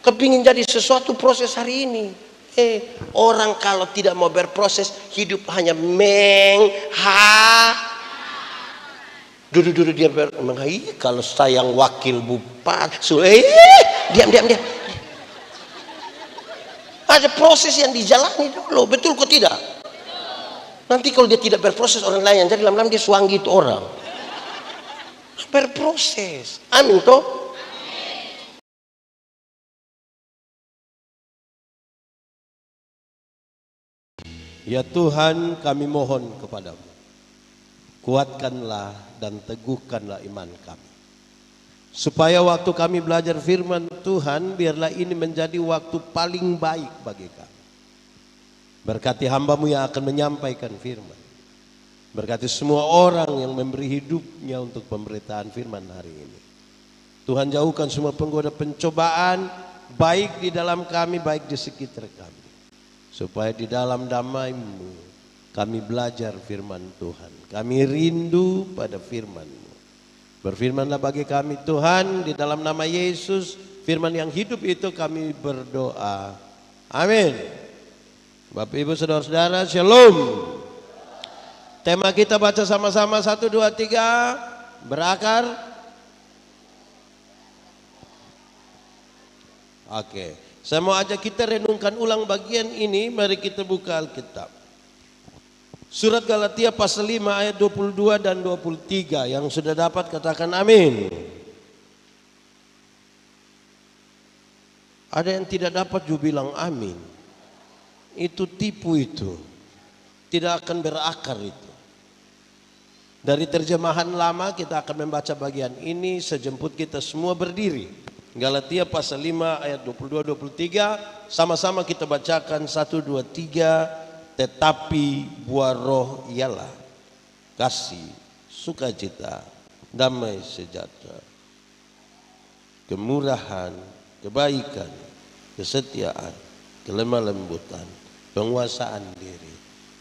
Kepingin jadi sesuatu proses hari ini. Orang kalau tidak mau berproses, hidup hanya duduk-duduk dia kalau sayang wakil bupati, diam. Ada proses yang dijalani dulu, betul kok tidak? Nanti kalau dia tidak berproses, orang lain yang jadi lama-lama dia suanggi itu orang. Berproses, amin toh? Ya Tuhan, kami mohon kepadamu, kuatkanlah dan teguhkanlah iman kami, supaya waktu kami belajar firman Tuhan, biarlah ini menjadi waktu paling baik bagi kami. Berkati hamba-Mu yang akan menyampaikan firman. Berkati semua orang yang memberi hidupnya untuk pemberitaan firman hari ini. Tuhan, jauhkan semua penggoda pencobaan, baik di dalam kami, baik di sekitar kami. Supaya di dalam damai-Mu kami belajar firman Tuhan. Kami rindu pada firman-Mu. Berfirmanlah bagi kami Tuhan, di dalam nama Yesus, firman yang hidup itu kami berdoa. Amin. Bapak Ibu Saudara-saudara, Shalom. Tema kita baca sama-sama 1, 2, 3. Berakar. Oke. Saya mau ajak kita renungkan ulang bagian ini. Mari kita buka Alkitab. Surat Galatia pasal 5 ayat 22 dan 23. Yang sudah dapat katakan amin. Ada yang tidak dapat juga bilang amin. Itu tipu itu. Tidak akan berakar itu. Dari terjemahan lama kita akan membaca bagian ini sejemput kita semua berdiri. Galatia pasal 5 ayat 22-23. Sama-sama kita bacakan 1, 2, 3. Tetapi buah roh ialah kasih, sukacita, damai sejahtera, kemurahan, kebaikan, kesetiaan, kelemah lembutan, penguasaan diri.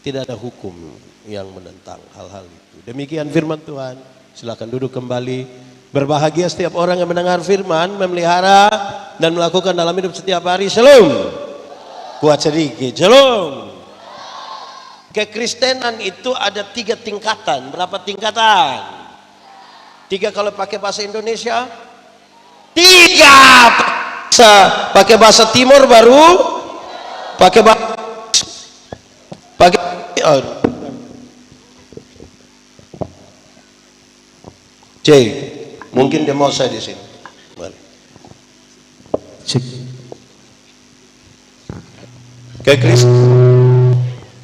Tidak ada hukum yang menentang hal-hal itu. Demikian firman Tuhan. Silakan duduk kembali. Berbahagia setiap orang yang mendengar firman, memelihara dan melakukan dalam hidup setiap hari. Shalom. Kuat sedikit. Shalom. Kekristenan itu ada 3 tingkatan. Berapa tingkatan? 3 kalau pakai bahasa Indonesia. 3. Pakai bahasa Timur baru. Pakai C. Mungkin dia mau saya di sini. Mari.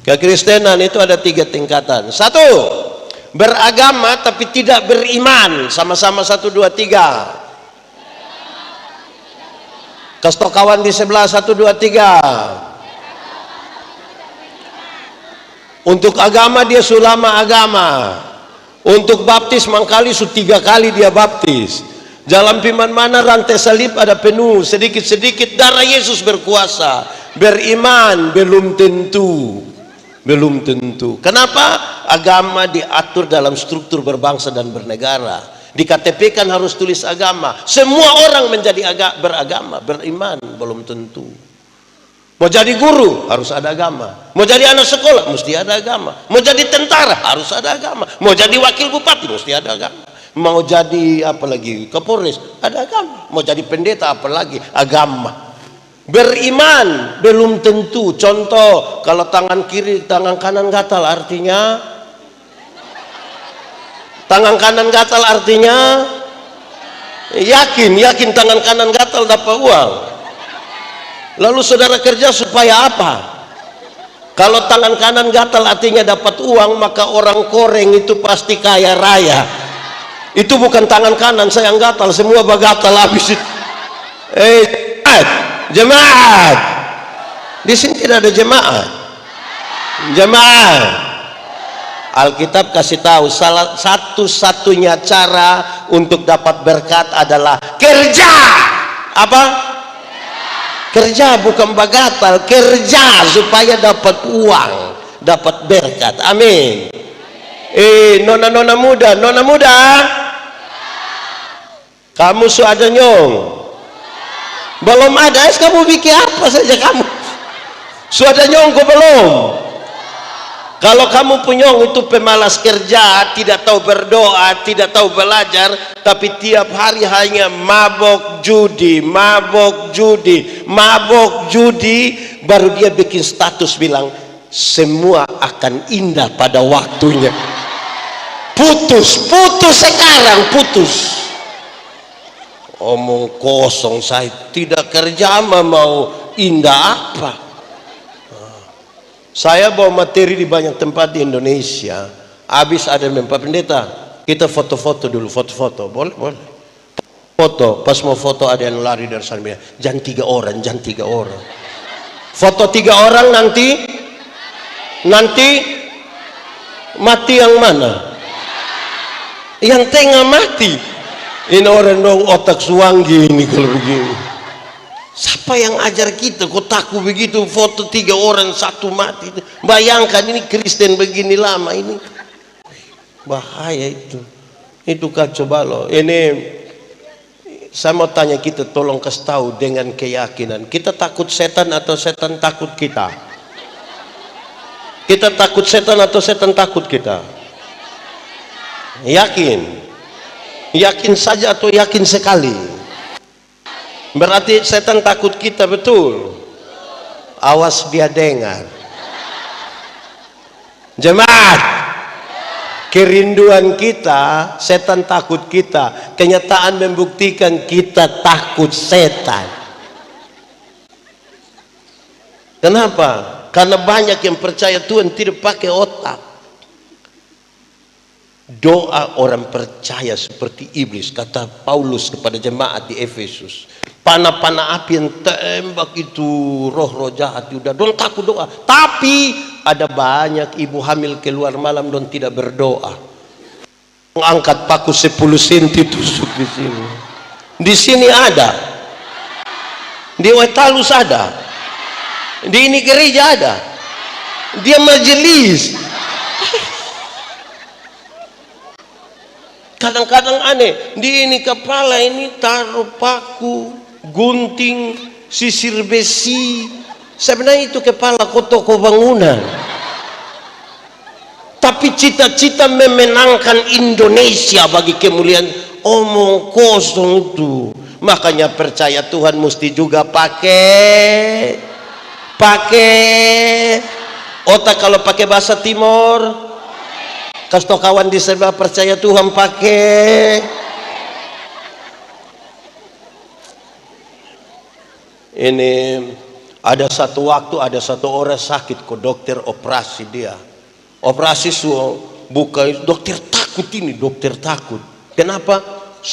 Kekristenan itu ada 3 tingkatan. 1, beragama tapi tidak beriman. Sama-sama 1, 2, 3. Kasih kawan di sebelah 1, 2, 3. Untuk agama dia sulama agama. Untuk baptis mangkali 3 kali dia baptis. Dalam firman mana rantai salib ada penuh, sedikit-sedikit darah Yesus berkuasa. Beriman belum tentu. Belum tentu. Kenapa? Agama diatur dalam struktur berbangsa dan bernegara. Di KTP kan harus tulis agama. Semua orang menjadi beragama, beriman belum tentu. Mau jadi guru harus ada agama. Mau jadi anak sekolah mesti ada agama. Mau jadi tentara harus ada agama. Mau jadi wakil bupati mesti ada agama. Mau jadi apa lagi? Kapolres ada agama. Mau jadi pendeta apalagi agama. Beriman belum tentu. Contoh, kalau tangan kiri tangan kanan gatal artinya yakin tangan kanan gatal dapat uang. Lalu saudara kerja supaya apa? Kalau tangan kanan gatal artinya dapat uang, maka orang koreng itu pasti kaya raya. Itu bukan tangan kanan saya yang gatal, semua bagatal habis itu. Jemaat. Di sini tidak ada jemaat. Jemaat. Alkitab kasih tahu salah satu-satunya cara untuk dapat berkat adalah kerja. Apa? Kerja, bukan bagatal, kerja supaya dapat uang, dapat berkat. Amin. Nona muda, kamu suada nyong. Belum ada, kamu bikin apa saja kamu? Sudah nyongko belum? Kalau kamu penyong itu pemalas kerja, tidak tahu berdoa, tidak tahu belajar, tapi tiap hari hanya mabok judi, mabok judi, mabok judi, baru dia bikin status bilang semua akan indah pada waktunya. Putus, putus sekarang, putus. Omong kosong, saya tidak kerja mau indah apa? Saya bawa materi di banyak tempat di Indonesia. Habis ada Pak Pendeta, kita foto-foto dulu, foto-foto, boleh, boleh. Foto, pas mau foto ada yang lari dari sana, jangan 3 orang, jangan 3 orang. Foto 3 orang nanti mati yang mana? Yang tengah mati. Ini orang dong otak suanggi ini kalau begini. Siapa yang ajar kita? Kok takut begitu foto 3 orang 1 mati? Bayangkan ini Kristen begini lama ini. Bahaya itu. Itu kacau balau. Ini saya mau tanya kita, tolong kasih tahu dengan keyakinan. Kita takut setan atau setan takut kita? Kita takut setan atau setan takut kita? Yakin? Yakin saja atau yakin sekali? Berarti setan takut kita, betul? Awas dia dengar. Jemaat, kerinduan kita, setan takut kita. Kenyataan membuktikan kita takut setan. Kenapa? Karena banyak yang percaya Tuhan tidak pakai otak. Doa orang percaya seperti iblis, kata Paulus kepada jemaat di Efesus. Panah-panah api yang tembak itu roh-roh jahat, udah don't takut doa. Tapi ada banyak ibu hamil keluar malam don tidak berdoa. Angkat paku 10 cm tusuk di sini. Di sini ada. Di Wetalus ada. Di ini gereja ada. Dia majelis. Kadang-kadang aneh, di ini kepala ini taruh paku, gunting, sisir besi. Sebenarnya itu kepala toko bangunan. Tapi cita-cita memenangkan Indonesia bagi kemuliaan, omong kosong itu. Makanya percaya Tuhan mesti juga pakai otak. Kalau pakai bahasa Timur, kasih tau kawan di sebelah, percaya Tuhan pakai. Ini ada satu waktu ada satu orang sakit, ke dokter operasi dia. Operasi buka, dokter takut ini, dokter takut. Kenapa?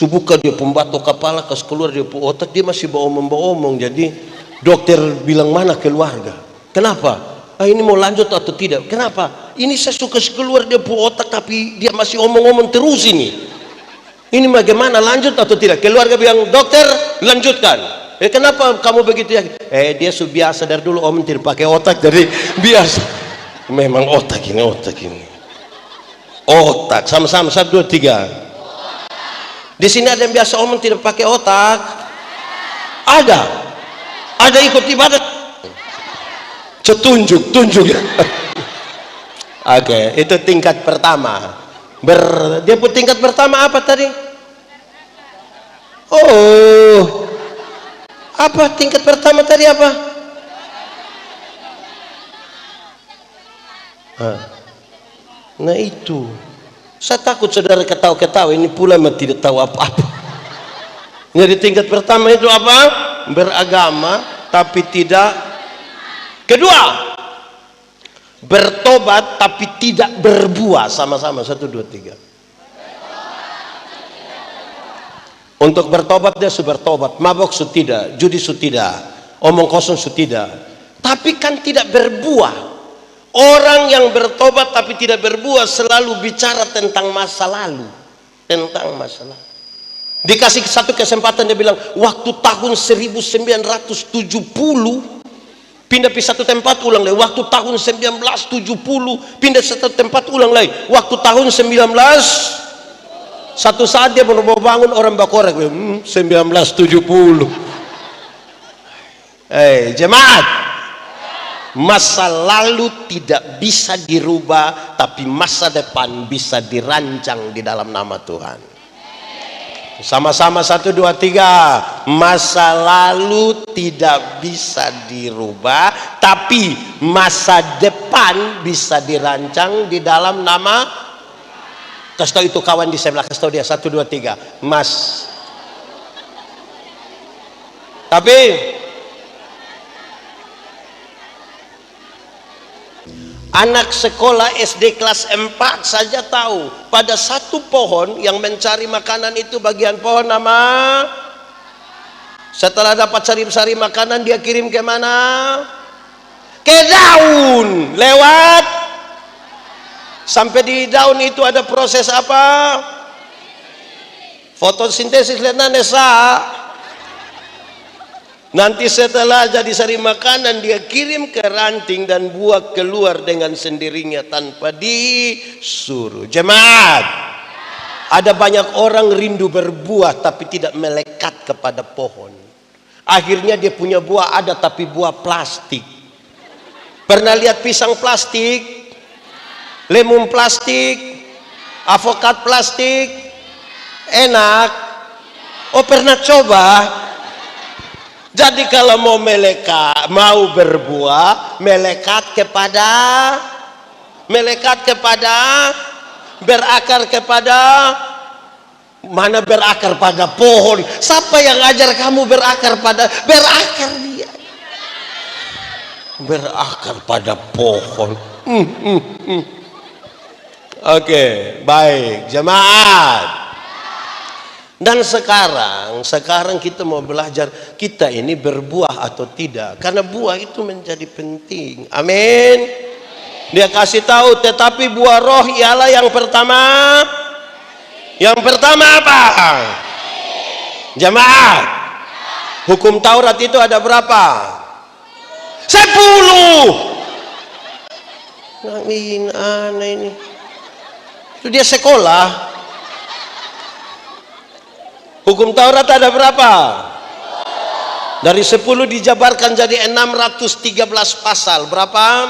Buka dia pembatok kepala, kasih keluar dia otak, dia masih bawa-omong. Jadi dokter bilang mana keluarga? Kenapa? Ini mau lanjut atau tidak? Kenapa? Ini saya suka keluar dia otak tapi dia masih omong-omong terus ini. Ini bagaimana, lanjut atau tidak? Keluarga bilang, dokter lanjutkan. Kenapa kamu begitu ya? Dia sudah biasa dari dulu omong tidak pakai otak, jadi biasa. Memang otak ini. Otak sama-sama 1, 2, 3. Di sini ada yang biasa omong tidak pakai otak. Ada ikut ibadah. Tunjuk. Oke, itu tingkat pertama. Dia pun tingkat pertama apa tadi? Oh, apa tingkat pertama tadi apa? Nah itu, saya takut saudara ketawa-ketawa ini pula tidak tahu apa-apa. Jadi tingkat pertama itu apa? Beragama tapi tidak. Kedua, bertobat tapi tidak berbuah. Sama-sama 1, 2, 3. Untuk bertobat dia sudah bertobat, mabok sudah tidak, judi sudah tidak, omong kosong sudah tidak. Tapi kan tidak berbuah. Orang yang bertobat tapi tidak berbuah selalu bicara tentang masa lalu. Tentang masa lalu. Dikasih satu kesempatan dia bilang, waktu tahun 1970 pindah ke satu tempat ulang lagi. Waktu tahun 1970 pindah ke satu tempat ulang lagi. Waktu tahun 19 satu saat dia baru mau bangun orang bakorek 1970. Jemaat, masa lalu tidak bisa dirubah, tapi masa depan bisa dirancang di dalam nama Tuhan. Sama-sama 1, 2, 3. Masa lalu tidak bisa dirubah, tapi masa depan bisa dirancang di dalam nama. Kasih tahu itu kawan di sebelah, kasih tahu dia 1, 2, 3. Tapi anak sekolah SD kelas 4 saja tahu pada satu pohon yang mencari makanan itu bagian pohon nama. Setelah dapat sari-sari makanan dia kirim ke mana? Ke daun. Lewat sampai di daun itu ada proses apa? Fotosintesis. Lihat Nesa. Nanti setelah jadi sari makanan dia kirim ke ranting dan buah keluar dengan sendirinya tanpa disuruh. Jemaat, ada banyak orang rindu berbuah tapi tidak melekat kepada pohon. Akhirnya dia punya buah ada tapi buah plastik. Pernah lihat pisang plastik, lemon plastik, avokat plastik? Enak? Oh pernah coba? Jadi kalau mau mau berbuah, melekat kepada berakar kepada mana? Berakar pada pohon. Siapa yang ajar kamu berakar dia? Berakar pada pohon. Oke, baik jemaat. Dan sekarang kita mau belajar kita ini berbuah atau tidak, karena buah itu menjadi penting. Amin. Dia kasih tahu, tetapi buah roh ialah yang pertama. Yang pertama apa? Jemaat, hukum Taurat itu ada berapa? 10. Ngapain aneh ini? Itu dia sekolah. Hukum Taurat ada berapa? Dari 10 dijabarkan jadi 613 pasal. Berapa?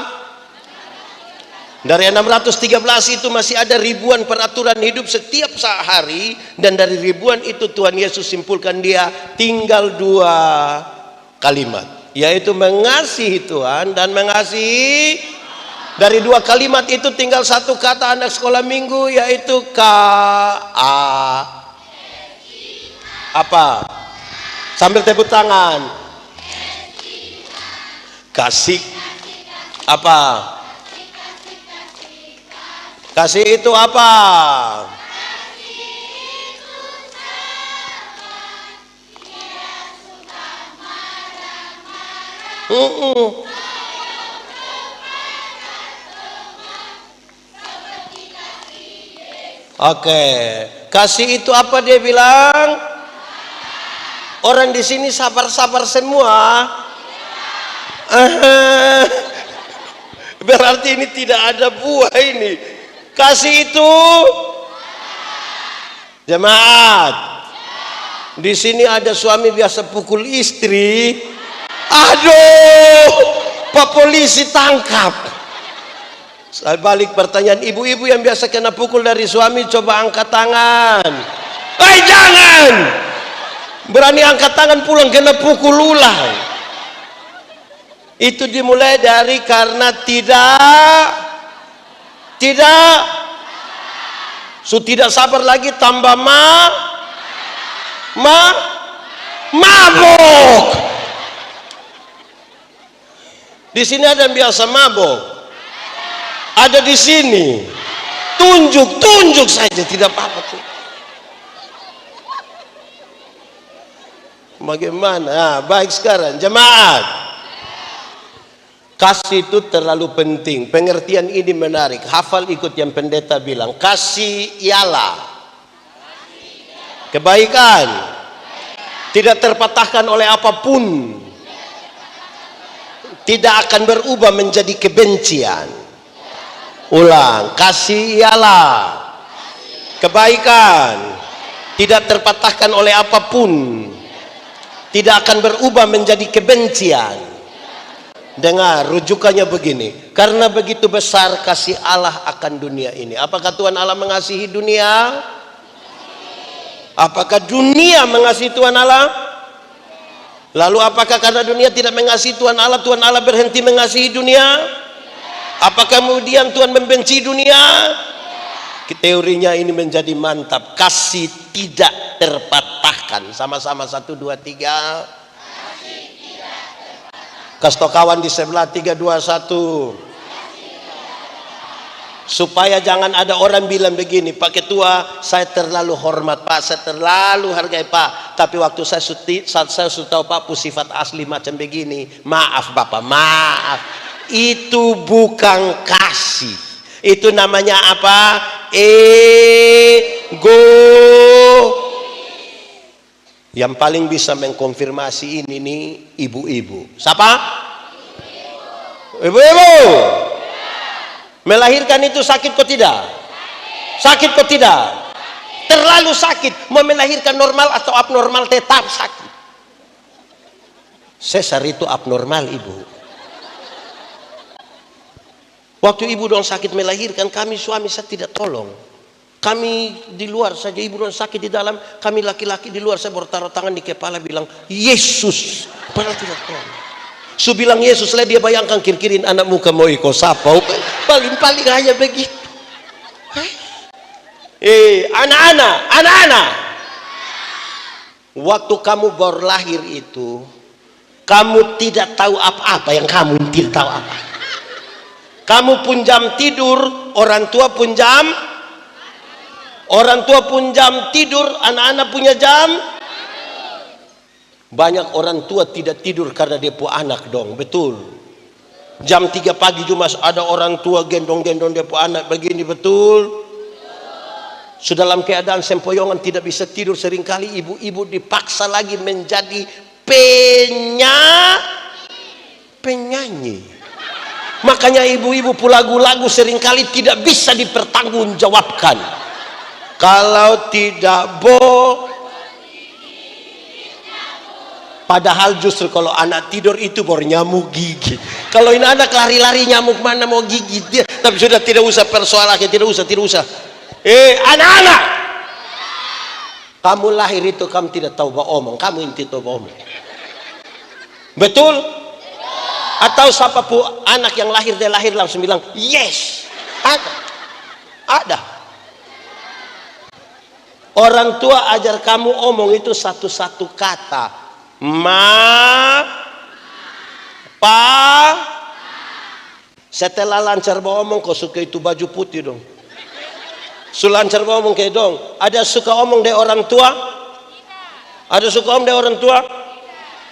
Dari 613 itu masih ada ribuan peraturan hidup setiap hari. Dan dari ribuan itu Tuhan Yesus simpulkan dia tinggal 2 kalimat, yaitu mengasihi Tuhan dan mengasihi. Dari 2 kalimat itu tinggal 1 kata anak sekolah minggu, yaitu apa? Sambil tepuk tangan. Kasih apa? Kasih itu apa? Oke, kasih itu apa dia bilang? Orang di sini sabar-sabar semua. Berarti ini tidak ada buah ini. Kasih itu. Jemaat, di sini ada suami biasa pukul istri. Aduh, Pak polisi tangkap. Saya balik pertanyaan, ibu-ibu yang biasa kena pukul dari suami coba angkat tangan. Jangan. Berani angkat tangan pulang kena pukul ulang. Itu dimulai dari karena tidak sabar lagi, tambah mabuk. Di sini ada yang biasa mabuk. Ada di sini. Tunjuk saja tidak apa-apa tuh. Bagaimana? Baik, sekarang jemaat, kasih itu terlalu penting. Pengertian ini menarik. Hafal ikut yang pendeta bilang. Kasih ialah kebaikan, tidak terpatahkan oleh apapun, tidak akan berubah menjadi kebencian. Ulang, kasih ialah kebaikan, tidak terpatahkan oleh apapun, tidak akan berubah menjadi kebencian. Dengar, rujukannya begini. Karena begitu besar kasih Allah akan dunia ini. Apakah Tuhan Allah mengasihi dunia? Apakah dunia mengasihi Tuhan Allah? Lalu apakah karena dunia tidak mengasihi Tuhan Allah berhenti mengasihi dunia? Apakah kemudian Tuhan membenci dunia? Teorinya ini menjadi mantap. Kasih tidak terpatahkan. Sama-sama 1, 2, 3. Kasih kawan di sebelah 3, 2, 1. Supaya jangan ada orang bilang begini, Pak Ketua, saya terlalu hormat Pak, saya terlalu hargai Pak, tapi waktu saya sudah tahu Pak sifat asli macam begini. Maaf Bapak, maaf. Itu bukan kasih. Itu namanya apa? Ego. Yang paling bisa mengkonfirmasi ini nih ibu-ibu. Siapa? Ibu-ibu. Melahirkan itu sakit kok tidak? Sakit kok tidak? Terlalu sakit. Mau melahirkan normal atau abnormal tetap sakit. Sesar itu abnormal ibu. Waktu ibu dong sakit melahirkan, kami suami saya tidak tolong. Kami di luar saja, ibu dong sakit di dalam, kami laki-laki di luar, saya bertaruh tangan di kepala bilang Yesus, padahal tidak tolong. Su bilang Yesus lah, dia bayangkan kir-kirin anak muka mau ikut sapa, paling-paling hanya begitu. Anak-anak, waktu kamu baru lahir itu, kamu tidak tahu apa-apa, yang kamu tidak tahu apa. Kamu pun jam tidur, orang tua pun jam tidur, anak-anak punya jam. Banyak orang tua tidak tidur karena dia punya anak dong, betul. Jam 3 pagi cuma ada orang tua gendong-gendong dia punya anak begini, betul. Sudah dalam keadaan sempoyongan tidak bisa tidur, seringkali ibu-ibu dipaksa lagi menjadi penyanyi. Makanya ibu-ibu lagu-lagu seringkali tidak bisa dipertanggungjawabkan. Kalau tidak padahal justru kalau anak tidur itu baru nyamuk gigit. Kalau ini anak lari-lari nyamuk mana mau gigit dia. Tapi sudah tidak usah persoalan, tidak usah. Anak-anak, kamu lahir itu kamu tidak tahu omong, kamu inti tahu omong. Betul? Atau siapapun anak yang lahir, dia lahir langsung bilang yes. Ada. Orang tua ajar kamu omong itu satu-satu kata. Pa. Setelah lancar omong, kau suka itu baju putih dong. Lancar omong kayak dong. Ada suka omong dari orang tua? Ada suka omong dari orang tua?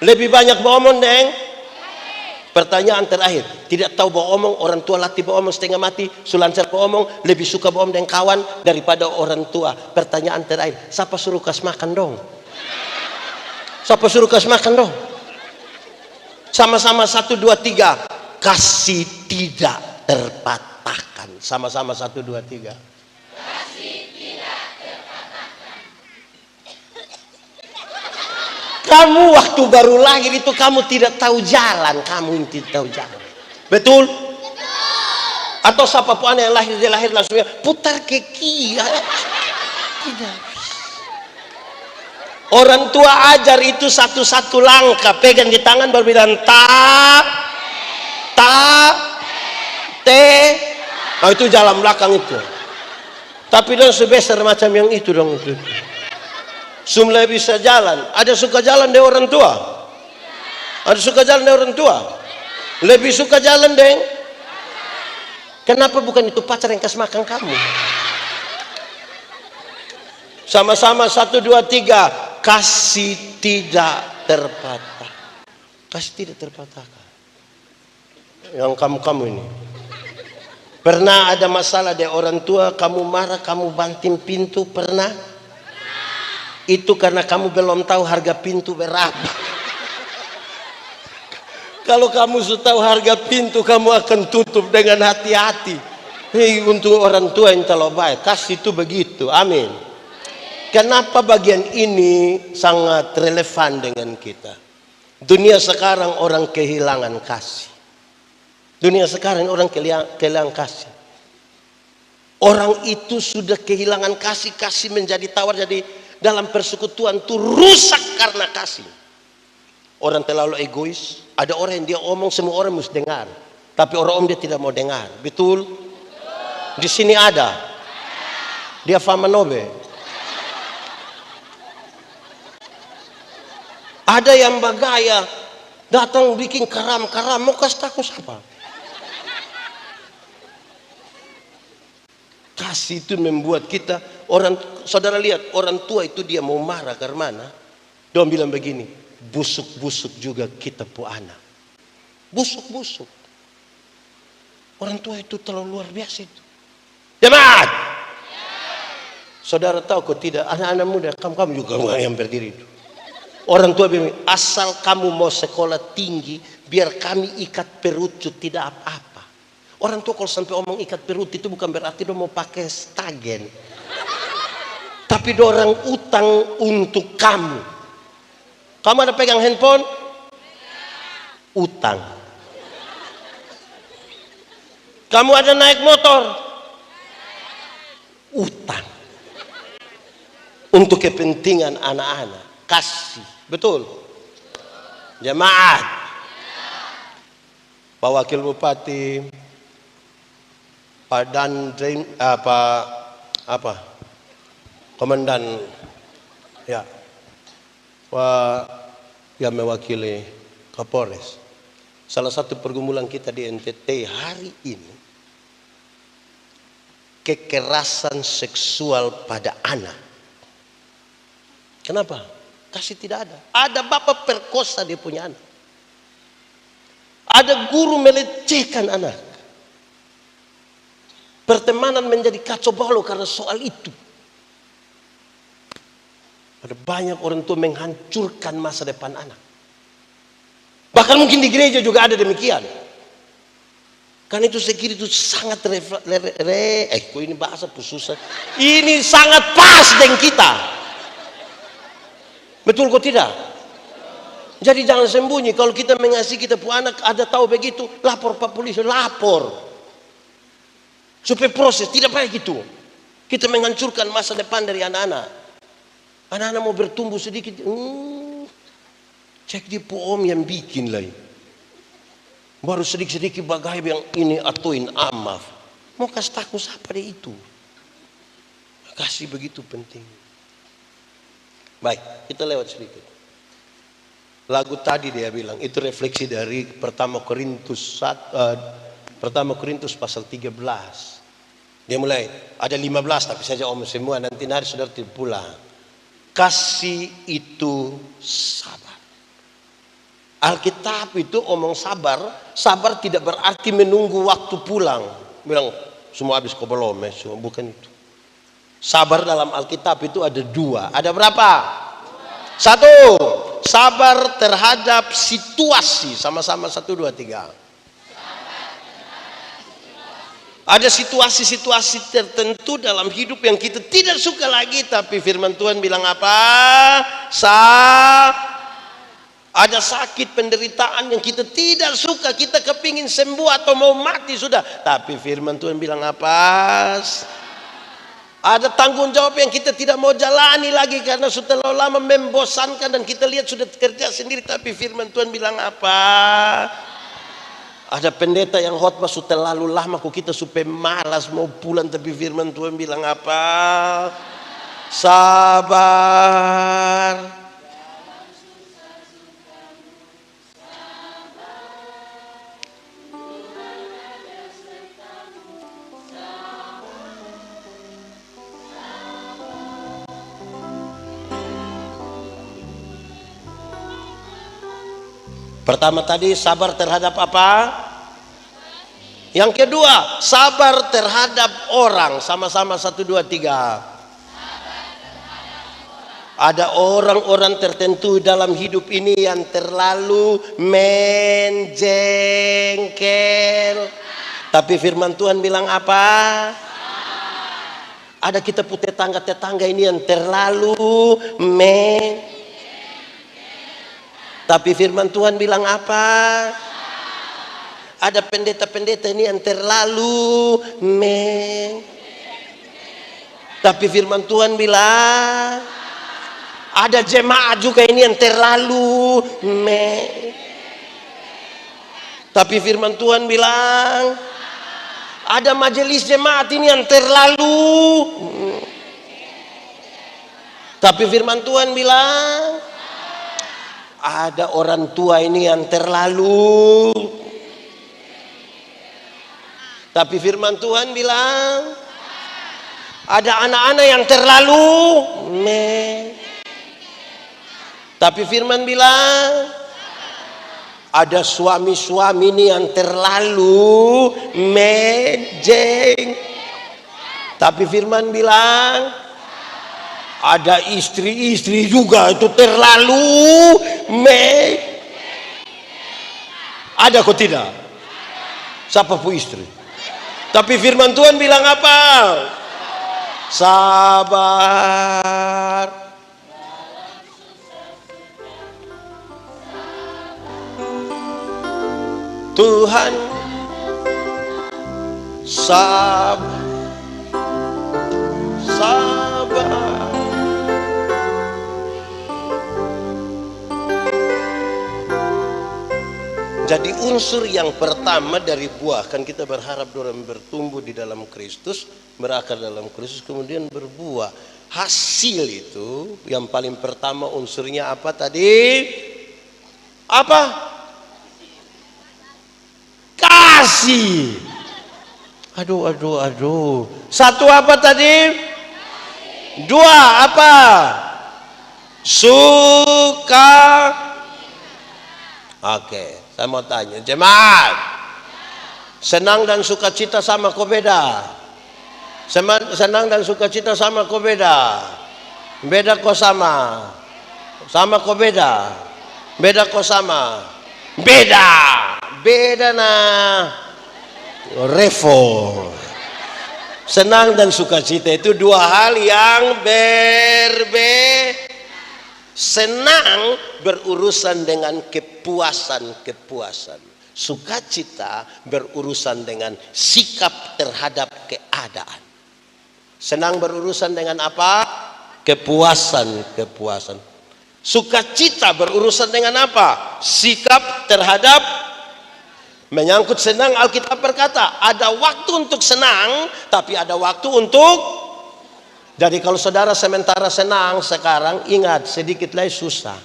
Lebih banyak omong deng. Pertanyaan terakhir, tidak tahu bawa omong, orang tua latih bawa omong setengah mati, sulancar bawa omong, lebih suka bawa omong dengan kawan daripada orang tua. Pertanyaan terakhir, siapa suruh kas makan dong? Siapa suruh kas makan dong? Sama-sama 1, 2, 3. Kasih tidak terpatahkan. Sama-sama 1, 2, 3. Kasih tidak terpatahkan. Kamu waktu baru lahir itu kamu tidak tahu jalan, kamu tidak tahu jalan. Betul? Atau siapapun yang lahir, dia lahir langsung putar ke kiri. Tidak. Orang tua ajar itu satu-satu langkah, pegang di tangan baru bilang te. Nah, itu jalan belakang itu. Tapi dong sebesar macam yang itu dong itu. Sumlah bisa jalan. Ada suka jalan dengan orang tua? Ada suka jalan dengan orang tua? Lebih suka jalan dengan? Kenapa bukan itu pacar yang kasih makan kamu? Sama-sama 1, 2, 3. Kasih tidak terpatah. Kasih tidak terpatahkan. Yang kamu ini. Pernah ada masalah dengan orang tua, kamu marah, kamu banting pintu, pernah? Itu karena kamu belum tahu harga pintu berapa. Kalau kamu sudah tahu harga pintu, kamu akan tutup dengan hati-hati. Hei, untuk orang tua yang terlalu baik, kasih itu begitu. Amin. Kenapa bagian ini sangat relevan dengan kita? Dunia sekarang orang kehilangan kasih. Dunia sekarang orang kehilangan kasih. Orang itu sudah kehilangan kasih, kasih menjadi tawar. Jadi dalam persekutuan itu rusak karena kasih. Orang terlalu egois. Ada orang yang dia omong semua orang mesti dengar, tapi orang dia tidak mau dengar. Betul? Di sini ada. Dia fama nobe. Ada yang bagaya datang bikin karam-karam, mau kasih takut siapa? Kasih itu membuat kita orang, saudara lihat orang tua itu dia mau marah karena mana? Dia bilang begini, busuk-busuk juga kita pu anak. Busuk-busuk. Orang tua itu terlalu luar biasa itu. Jemaat. Saudara tahu kok tidak, anak-anak muda kamu juga yang berdiri itu. Orang tua bilang, asal kamu mau sekolah tinggi, biar kami ikat perut tidak apa-apa. Orang tua kalau sampai omong ikat perut itu bukan berarti dia mau pakai stagen. Tapi dia orang utang untuk kamu. Kamu ada pegang handphone? Utang. Kamu ada naik motor? Utang. Untuk kepentingan anak-anak. Kasih. Betul? Jemaat. Pak Wakil Bupati, Pak Dandrin, Komandan, ya, Pak yang mewakili Kapolres. Salah satu pergumulan kita di NTT hari ini, kekerasan seksual pada anak. Kenapa? Kasih tidak ada. Ada bapak perkosa dia punya anak. Ada guru melecehkan anak. Pertemanan menjadi kacau balau karena soal itu. Ada banyak orang tua menghancurkan masa depan anak. Bahkan mungkin di gereja juga ada demikian. Karena itu saya kira itu sangat kok ini bahasa susah. Ini sangat pas dengan kita. Betul kok tidak? Jadi jangan sembunyi. Kalau kita mengasihi kita punya anak ada tahu begitu, lapor Pak Polisi, lapor. Supaya proses, tidak baik gitu. Kita menghancurkan masa depan dari anak-anak. Anak-anak mau bertumbuh sedikit, cek dia om yang bikin lah. Baru sedikit-sedikit bagai yang ini atuin amaf. Mau kasih takut siapa deh itu? Kasih begitu penting. Baik, kita lewat sedikit. Lagu tadi dia bilang itu refleksi dari pertama Korintus pasal 13. Dia mulai ada 15 tapi saja om semua nanti hari sudah pulang. Kasih itu sabar. Alkitab itu omong sabar. Sabar tidak berarti menunggu waktu pulang. Bilang semua habis kau belum, semua bukan itu. Sabar dalam Alkitab itu ada dua. Ada berapa? Satu, sabar terhadap situasi. Sama-sama 1, 2, 3. Ada situasi-situasi tertentu dalam hidup yang kita tidak suka lagi. Tapi firman Tuhan bilang apa? Ada sakit penderitaan yang kita tidak suka. Kita kepingin sembuh atau mau mati sudah. Tapi firman Tuhan bilang apa? Ada tanggung jawab yang kita tidak mau jalani lagi karena sudah terlalu lama membosankan dan kita lihat sudah kerja sendiri. Tapi firman Tuhan bilang apa? Ada pendeta yang khotbah sudah terlalu lama kok kita supaya malas mau pulang. Tapi firman Tuhan bilang apa? Sabar. Pertama tadi sabar terhadap apa? Yang kedua sabar terhadap orang. Sama-sama 1, 2, 3. Ada orang-orang tertentu dalam hidup ini yang terlalu menjengkel. Tapi firman Tuhan bilang apa? Ada kita punya tetangga-tetangga ini yang terlalu tapi firman Tuhan bilang apa? Ada pendeta-pendeta ini yang terlalu tapi firman Tuhan bilang ada jemaat juga ini yang terlalu tapi firman Tuhan bilang ada majelis jemaat ini yang terlalu tapi firman Tuhan bilang ada orang tua ini yang terlalu tapi firman Tuhan bilang ada anak-anak yang terlalu tapi firman bilang ada suami-suami ini yang terlalu mejeng. Tapi firman bilang ada istri-istri juga itu terlalu ada kok tidak? Siapa pun istri. Tapi firman Tuhan bilang apa? Sabar. Tuhan sabar. Jadi unsur yang pertama dari buah, kan kita berharap orang bertumbuh di dalam Kristus, berakar dalam Kristus, kemudian berbuah. Hasil itu yang paling pertama unsurnya apa tadi? Apa? Kasih. Aduh. Satu apa tadi? Dua apa? Suka. Oke, saya mau tanya, jemaat, senang dan sukacita sama kok beda? Senang dan sukacita sama kok beda? Beda kok sama? Sama kok beda? Beda kok sama? Beda nah. Revo. Senang dan sukacita itu dua hal yang berbeda. Senang berurusan dengan kepuasan. Sukacita berurusan dengan sikap terhadap keadaan. Senang berurusan dengan apa? Kepuasan. Sukacita berurusan dengan apa? Sikap terhadap. Menyangkut senang, Alkitab berkata ada waktu untuk senang, tapi ada waktu untuk. Jadi kalau saudara sementara senang sekarang, ingat sedikit lagi susah.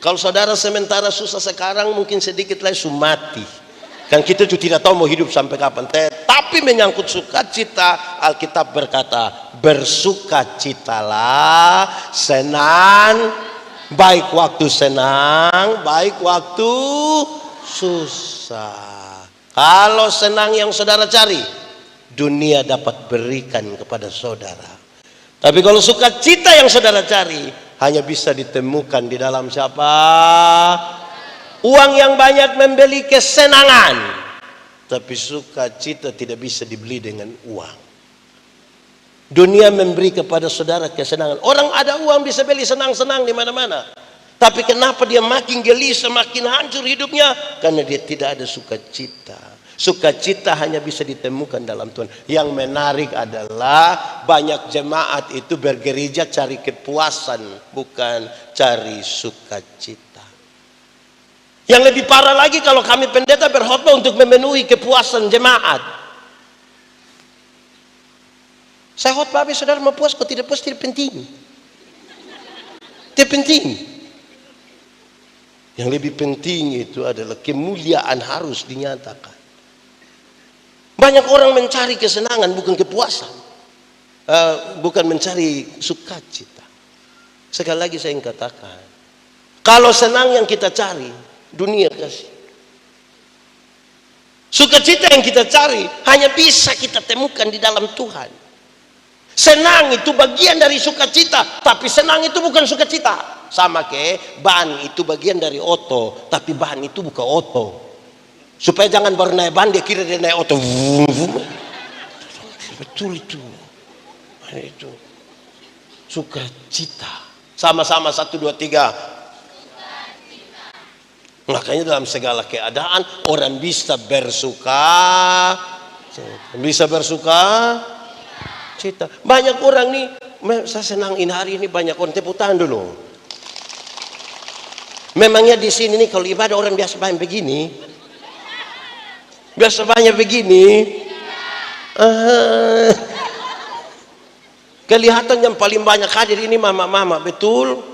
Kalau saudara sementara susah sekarang, mungkin sedikit lagi mati. Kan kita juga tidak tahu mau hidup sampai kapan. Tapi menyangkut sukacita, Alkitab berkata bersukacitalah, senang, baik waktu senang, baik waktu susah. Kalau senang yang saudara cari, dunia dapat berikan kepada saudara. Tapi kalau sukacita yang saudara cari, hanya bisa ditemukan di dalam siapa? Uang yang banyak membeli kesenangan, tapi sukacita tidak bisa dibeli dengan uang. Dunia memberi kepada saudara kesenangan. Orang ada uang bisa beli senang-senang di mana-mana. Tapi kenapa dia makin gelisah, makin hancur hidupnya? Karena dia tidak ada sukacita. Sukacita hanya bisa ditemukan dalam Tuhan. Yang menarik adalah banyak jemaat itu bergereja cari kepuasan, bukan cari sukacita. Yang lebih parah lagi kalau kami pendeta berkhotbah untuk memenuhi kepuasan jemaat. Saya khotbah, saudara mau puas kok tidak puas tidak penting. Tidak penting. Yang lebih penting itu adalah kemuliaan harus dinyatakan. Banyak orang mencari kesenangan bukan kepuasan, bukan mencari sukacita. Sekali lagi saya ingin katakan, kalau senang yang kita cari, dunia kasih. Sukacita yang kita cari hanya bisa kita temukan di dalam Tuhan. Senang itu bagian dari sukacita, tapi senang itu bukan sukacita. Sama ke ban itu bagian dari oto, tapi ban itu bukan oto. Supaya jangan baru naik ban dia kira dia naik oto. Betul itu. Itu sukacita. Sama-sama 1, 2, 3. Makanya dalam segala keadaan orang bisa bersuka cita. Banyak orang nih, saya senang ini hari ini banyak orang, tepuk tangan dulu. Memangnya di sini nih kalau ibadah orang biasa banyak begini? Biasa banyak begini? Kelihatan yang paling banyak hadir ini mama-mama, betul?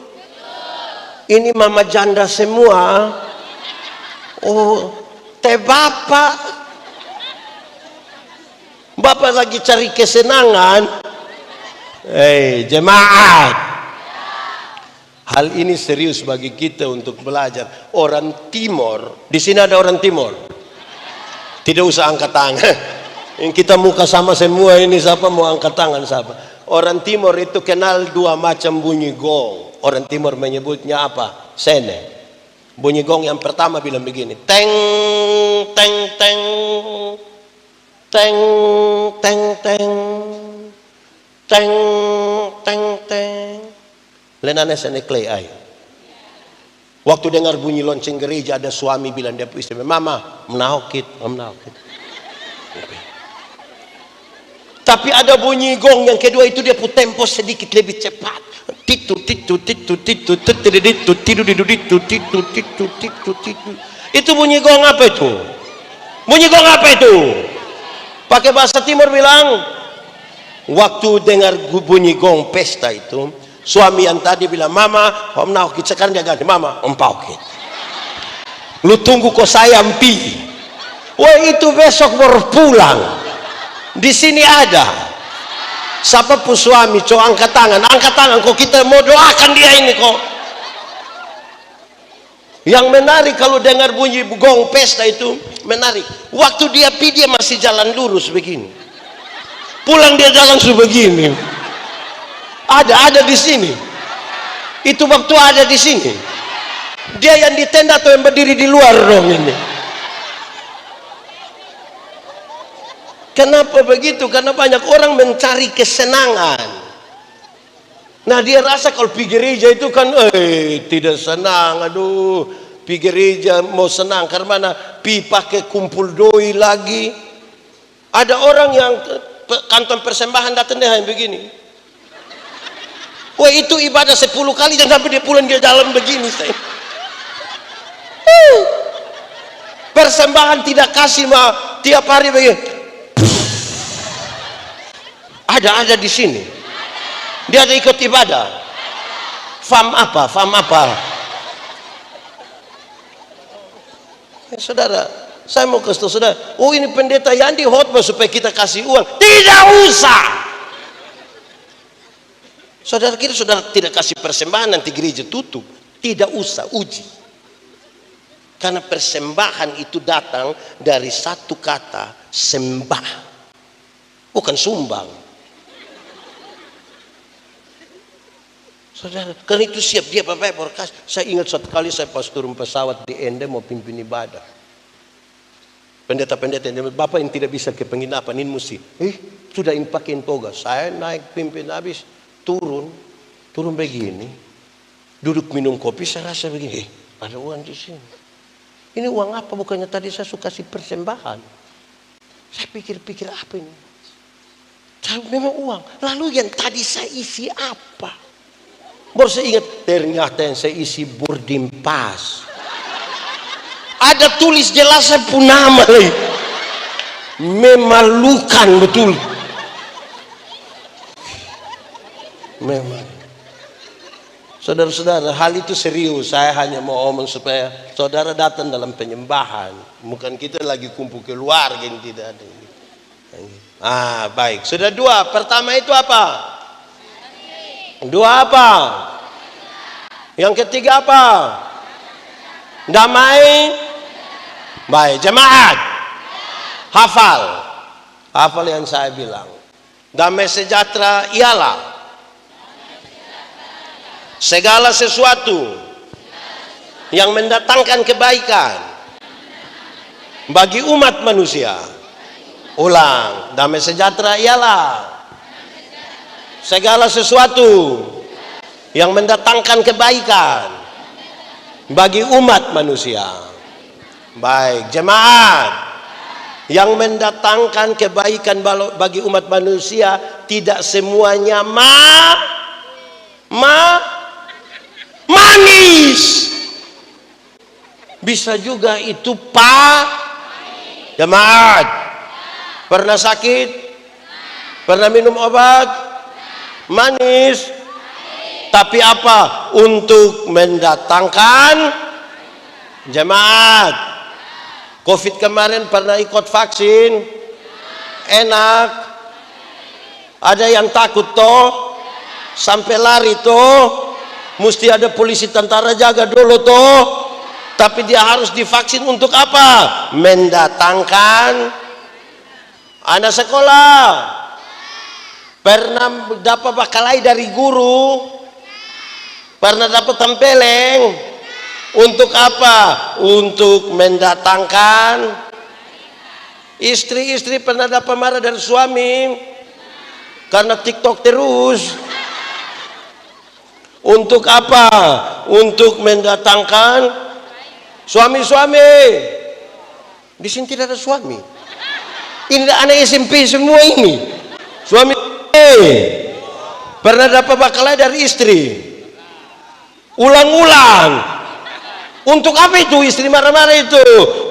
Ini mama janda semua. Oh, teh bapak lagi cari kesenangan. Jemaat, hal ini serius bagi kita untuk belajar. Orang Timor, di sini ada orang Timor, tidak usah angkat tangan. Kita muka sama semua ini, siapa mau angkat tangan siapa? Orang Timor itu kenal 2 macam bunyi gong. Orang Timor menyebutnya apa? Sene. Bunyi gong yang pertama bilang begini, teng teng teng teng teng teng teng teng teng. Lenane sene klei ai. Waktu dengar bunyi lonceng gereja, ada suami bilang dia istri, mama menaukit. Tapi ada bunyi gong yang kedua itu dia putar tempo sedikit lebih cepat. Itu bunyi gong apa itu? Bunyi gong apa itu? Pakai bahasa Timur bilang, waktu dengar bunyi gong pesta itu, suami yang tadi bilang, mama om naukit, sekarang dia ganti, mama om paukit. Lu tunggu kok saya ampi. Wah itu besok baru pulang. Di sini ada. Siapa pun suami, angkat tangan kok kita mau doakan dia ini kok. Yang menarik kalau dengar bunyi gong pesta itu menarik. Waktu dia pergi dia masih jalan lurus begini. Pulang dia jalan sebegini. Ada di sini. Itu waktu ada di sini. Dia yang di tenda atau yang berdiri di luar dong ini. Kenapa begitu? Karena banyak orang mencari kesenangan. Nah dia rasa kalau pergi gereja itu kan tidak senang. Aduh, pergi gereja mau senang karena mana? Pakai kumpul doi lagi. Ada orang yang kantong persembahan datang deh yang begini. Wah itu ibadah 10 kali dan sampai dia pulang dia jalan begini. Persembahan tidak kasih mah tiap hari begini. Ada di sini. Dia ada ikut ibadah. Fam apa? Ya, saudara, saya mau kasih tahu saudara. Oh ini pendeta Yandi khotbah supaya kita kasih uang. Tidak usah. Saudara kira saudara tidak kasih persembahan nanti gereja tutup. Tidak usah uji. Karena persembahan itu datang dari satu kata sembah, bukan sumbang. Saudara, karena itu siap dia Bapak berkas. Saya ingat suatu kali saya pas turun pesawat di Ende mau pimpin ibadah. Pendeta-pendeta yang Bapak yang tidak bisa ke penginapan ini mesti. Sudah pakai toga. Saya naik pimpin habis turun begini. Duduk minum kopi saya rasa begini. Ada uang di sini. Ini uang apa? Bukannya tadi saya suka kasih persembahan. Saya pikir-pikir apa ini? Memang uang. Lalu yang tadi saya isi apa? Baru saya ingat, ternyata yang saya isi boarding pass. Ada tulis jelas saya pun nama lagi. Memalukan betul. Memang. Saudara-saudara, hal itu serius. Saya hanya mau omong supaya saudara datang dalam penyembahan. Bukan kita lagi kumpul keluarga yang tidak ada. Baik. Sudah 2. Pertama itu apa? 2 apa? Yang ketiga apa? Damai. Baik, jemaat. Hafal yang saya bilang. Damai sejahtera ialah segala sesuatu yang mendatangkan kebaikan bagi umat manusia. Ulang, damai sejahtera ialah segala sesuatu yang mendatangkan kebaikan bagi umat manusia. Baik, jemaat, yang mendatangkan kebaikan bagi umat manusia tidak semuanya manis. Bisa juga itu jemaat. Pernah sakit? Pernah minum obat? Manis. Tapi apa? Untuk mendatangkan jemaat. Covid kemarin pernah ikut vaksin? Enak. Ada yang takut toh? Sampai lari toh? Mesti ada polisi tentara jaga dulu toh? Tapi dia harus divaksin untuk apa? Mendatangkan anak sekolah. Pernah dapat bakalai dari guru? Pernah dapat tempeleng? Untuk apa? Untuk mendatangkan. Istri-istri pernah dapat marah dari suami karena TikTok terus. Untuk apa? Untuk mendatangkan suami-suami. Di sini tidak ada suami. Ini anak SMP semua ini. Suami pernah dapat bakalai dari istri. Ulang-ulang. Untuk apa itu istri marah-marah itu?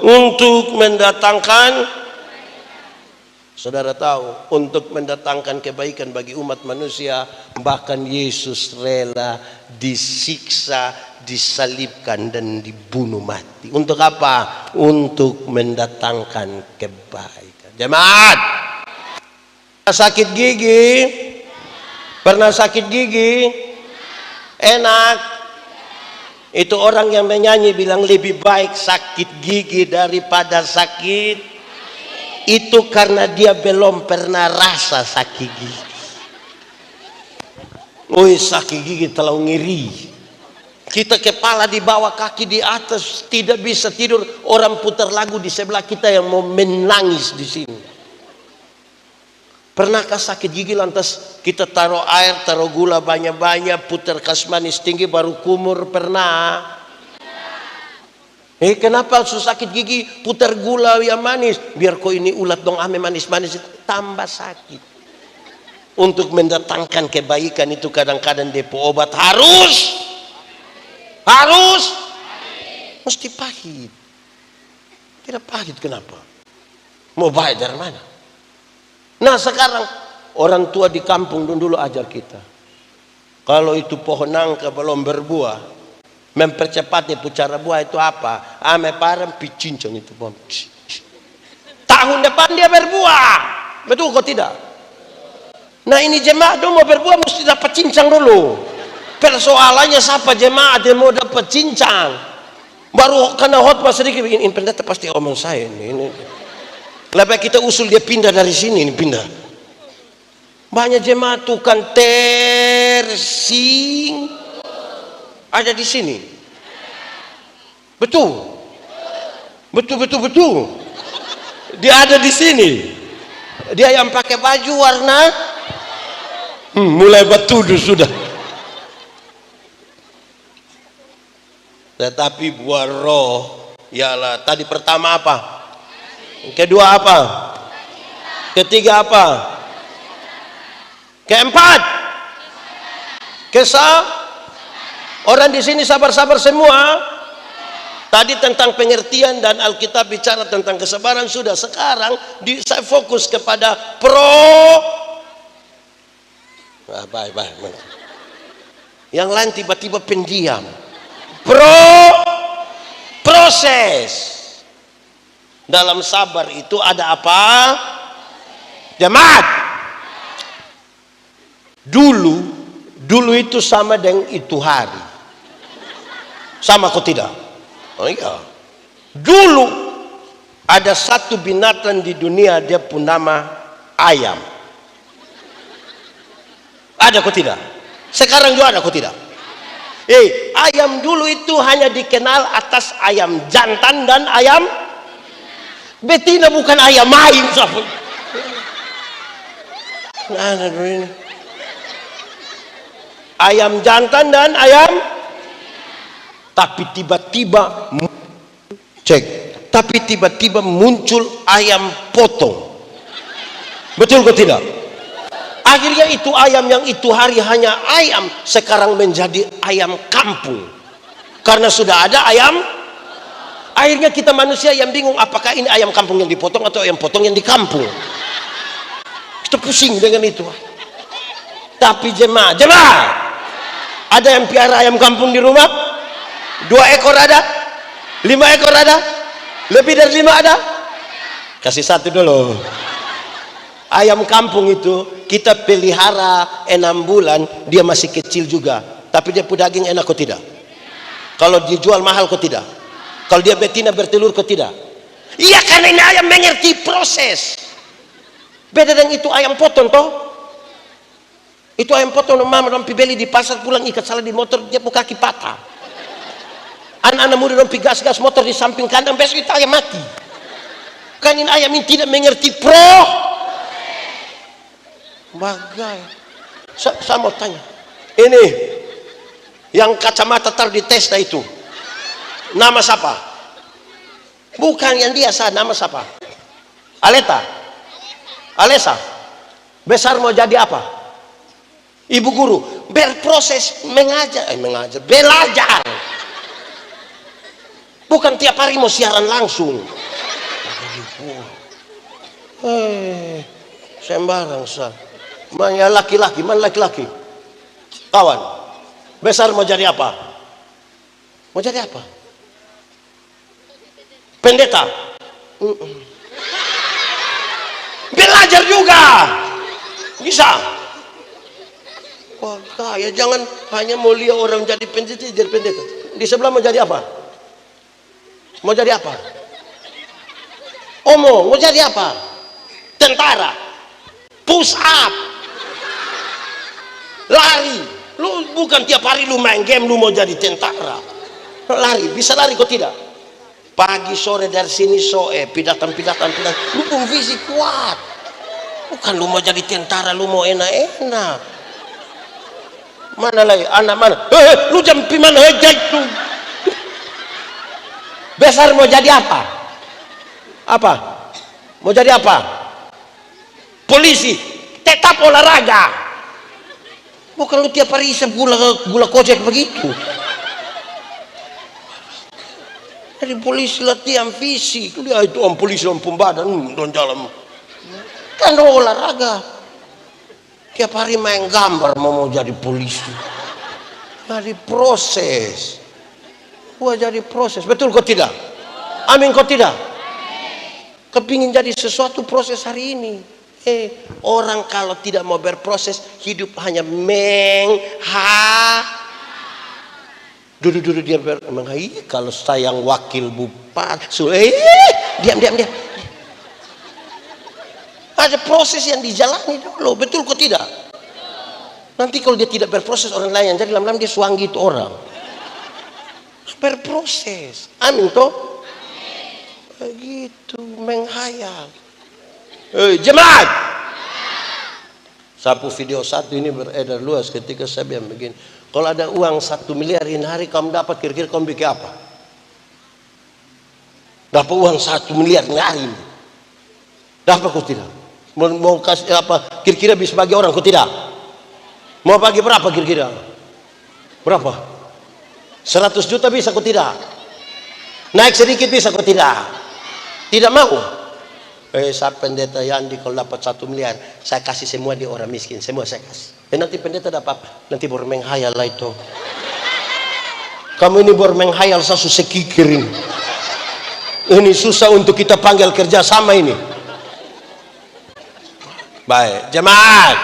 Untuk mendatangkan, saudara tahu, untuk mendatangkan kebaikan bagi umat manusia. Bahkan Yesus rela disiksa, disalibkan dan dibunuh mati. Untuk apa? Untuk mendatangkan kebaikan. Jemaat, sakit gigi? Pernah sakit gigi? Enak. Itu orang yang menyanyi bilang lebih baik sakit gigi daripada sakit. Itu karena dia belum pernah rasa sakit gigi. Woi, sakit gigi terlalu ngeri. Kita kepala di bawah, kaki di atas, tidak bisa tidur. Orang putar lagu di sebelah kita yang mau menangis di sini. Pernahkah sakit gigi lantas kita taruh air, taruh gula banyak-banyak, putar kas manis tinggi baru kumur? Pernah? Kenapa harus sakit gigi? Putar gula yang manis. Biar kok ini ulat dong ame manis-manis, tambah sakit. Untuk mendatangkan kebaikan itu kadang-kadang depo obat harus mesti pahit. Tidak pahit kenapa? Mau baik dari mana? Nah sekarang orang tua di kampung dulu ajar kita, kalau itu pohon nangka belum berbuah, mempercepatnya pucara buah itu apa? Ame parem picincang itu pohon. Tahun depan dia berbuah, betul kok tidak? Nah ini jemaat dong mau berbuah mesti dapat cincang dulu. Persoalannya siapa jemaat yang mau dapat cincang? Baru kena khotbah sedikit, ini pendeta pasti omong saya ini. Lebih kita usul dia pindah dari sini, ini pindah. Banyak jemaat tukang tersing ada di sini. Betul. Dia ada di sini. Dia yang pakai baju warna mulai batudu sudah. Tetapi buah roh ialah tadi pertama apa? Kedua apa? Ketiga apa? Keempat, orang di sini sabar-sabar semua. Tadi tentang pengertian dan Alkitab bicara tentang kesabaran sudah. Sekarang saya fokus kepada yang lain tiba-tiba pendiam. Proses. Dalam sabar itu ada apa? Jemaat. Dulu itu sama dengan itu hari. Sama kok tidak? Oh iya. Dulu ada satu binatang di dunia, dia pun nama ayam. Ada kok tidak? Sekarang juga ada kok tidak? Ayam dulu itu hanya dikenal atas ayam jantan dan ayam betina, bukan ayam main. ayam jantan dan ayam. Tapi tiba-tiba tapi tiba-tiba muncul ayam potong. Betul kok tidak? Akhirnya itu ayam yang itu hari hanya ayam sekarang menjadi ayam kampung. Karena sudah ada ayam. Akhirnya kita manusia yang bingung apakah ini ayam kampung yang dipotong atau ayam potong yang di kampung. Kita pusing dengan itu. Tapi jemaah, ada yang piara ayam kampung di rumah? 2 ekor ada? 5 ekor ada? Lebih dari 5 ada? Kasih 1 dulu. Ayam kampung itu kita pelihara 6 bulan, dia masih kecil juga. Tapi dia punya daging enak kok tidak? Kalau dijual mahal kok tidak? Kalau dia betina bertelur kok tidak? Iya, karena ini ayam mengerti proses. Beda dengan itu ayam potong toh. Itu ayam potong mama rompi beli di pasar, pulang ikat salah di motor, dia mau kaki patah. Anak-anak muda rompi gas-gas motor di samping kandang, besok itu ayam mati. Kan ini ayam ini tidak mengerti bagai. Saya mau tanya, ini yang kacamata taruh di testa itu nama siapa? Bukan yang dia, nama siapa? Alesa. Besar mau jadi apa? Ibu guru. Berproses mengajar, belajar. Bukan tiap hari mau siaran langsung. Sembarang sah. Mana laki-laki? Mana laki-laki? Kawan, besar mau jadi apa? Mau jadi apa? Pendeta. Belajar juga. Bisa. Wah, kaya, jangan hanya mau lihat orang jadi pendeta, jadi pendeta. Di sebelah mau jadi apa? Mau jadi apa? Mau jadi apa? Tentara. Push up. Lari. Lu bukan tiap hari lu main game lu mau jadi tentara. Lari, bisa lari kok tidak? Pagi sore dari sini pidatan. Lu pun fisik kuat. Bukan lu mau jadi tentara, lu mau enak-enak. Mana lagi? Anak mana? Lu jampi mana? Tuh. Besar mau jadi apa? Apa? Mau jadi apa? Polisi. Tetap olahraga. Bukan lu tiap hari isap gula kocek begitu. Jadi polisi latihan fisik. Dia itu polisi lempung badan, don jalan. Kan olahraga. Tiap hari main gambar mau jadi polisi. Jadi proses. Jadi proses. Betul kok tidak? Amin kok tidak? Kepingin jadi sesuatu proses hari ini. Orang kalau tidak mau berproses, hidup hanya duduk dia menghai. Kalau sayang wakil bupati, diam. Ada proses yang dijalani dulu, betul kok tidak? Nanti kalau dia tidak berproses, orang lain yang jadi lama-lama dia suanggi itu orang. Berproses, amin toh? Begitu menghayal. Jemaat, sapu video satu ini beredar luas ketika saya bilang begini. Kalau ada uang 1 miliar ini hari kamu dapat, kira-kira kamu bikin apa? Dapat uang 1 miliar hari ini, dapat kok tidak? Mau kasih apa? Kira-kira bisa bagi orang kok tidak? Mau bagi berapa kira-kira? Berapa? 100 juta bisa kok tidak? Naik sedikit bisa kok tidak? Tidak mau? Saya pendeta Yandi kalau dapat 1 miliar saya kasih semua di orang miskin, semua saya kasih. Nanti pendeta dapat apa? Nanti baru menghayal lah itu. Kamu ini baru menghayal saya susah kikirin. Ini susah untuk kita panggil kerjasama ini. Baik, jemaat.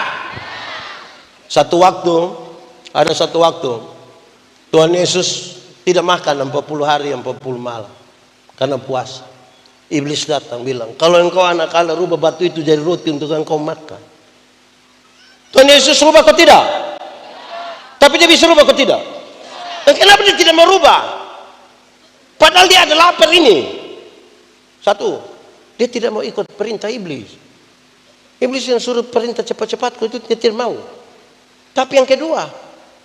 Ada satu waktu Tuhan Yesus tidak makan 40 hari 40 malam karena puasa. Iblis datang bilang, kalau engkau anak Allah, rubah batu itu jadi roti untuk engkau makan. Tuhan Yesus rubah kok tidak? Tapi dia bisa rubah kok tidak? Dan kenapa dia tidak mau rubah? Padahal dia ada lapar ini. Satu, dia tidak mau ikut perintah iblis. Iblis yang suruh perintah cepat-cepat, itu dia tidak mau. Tapi yang kedua,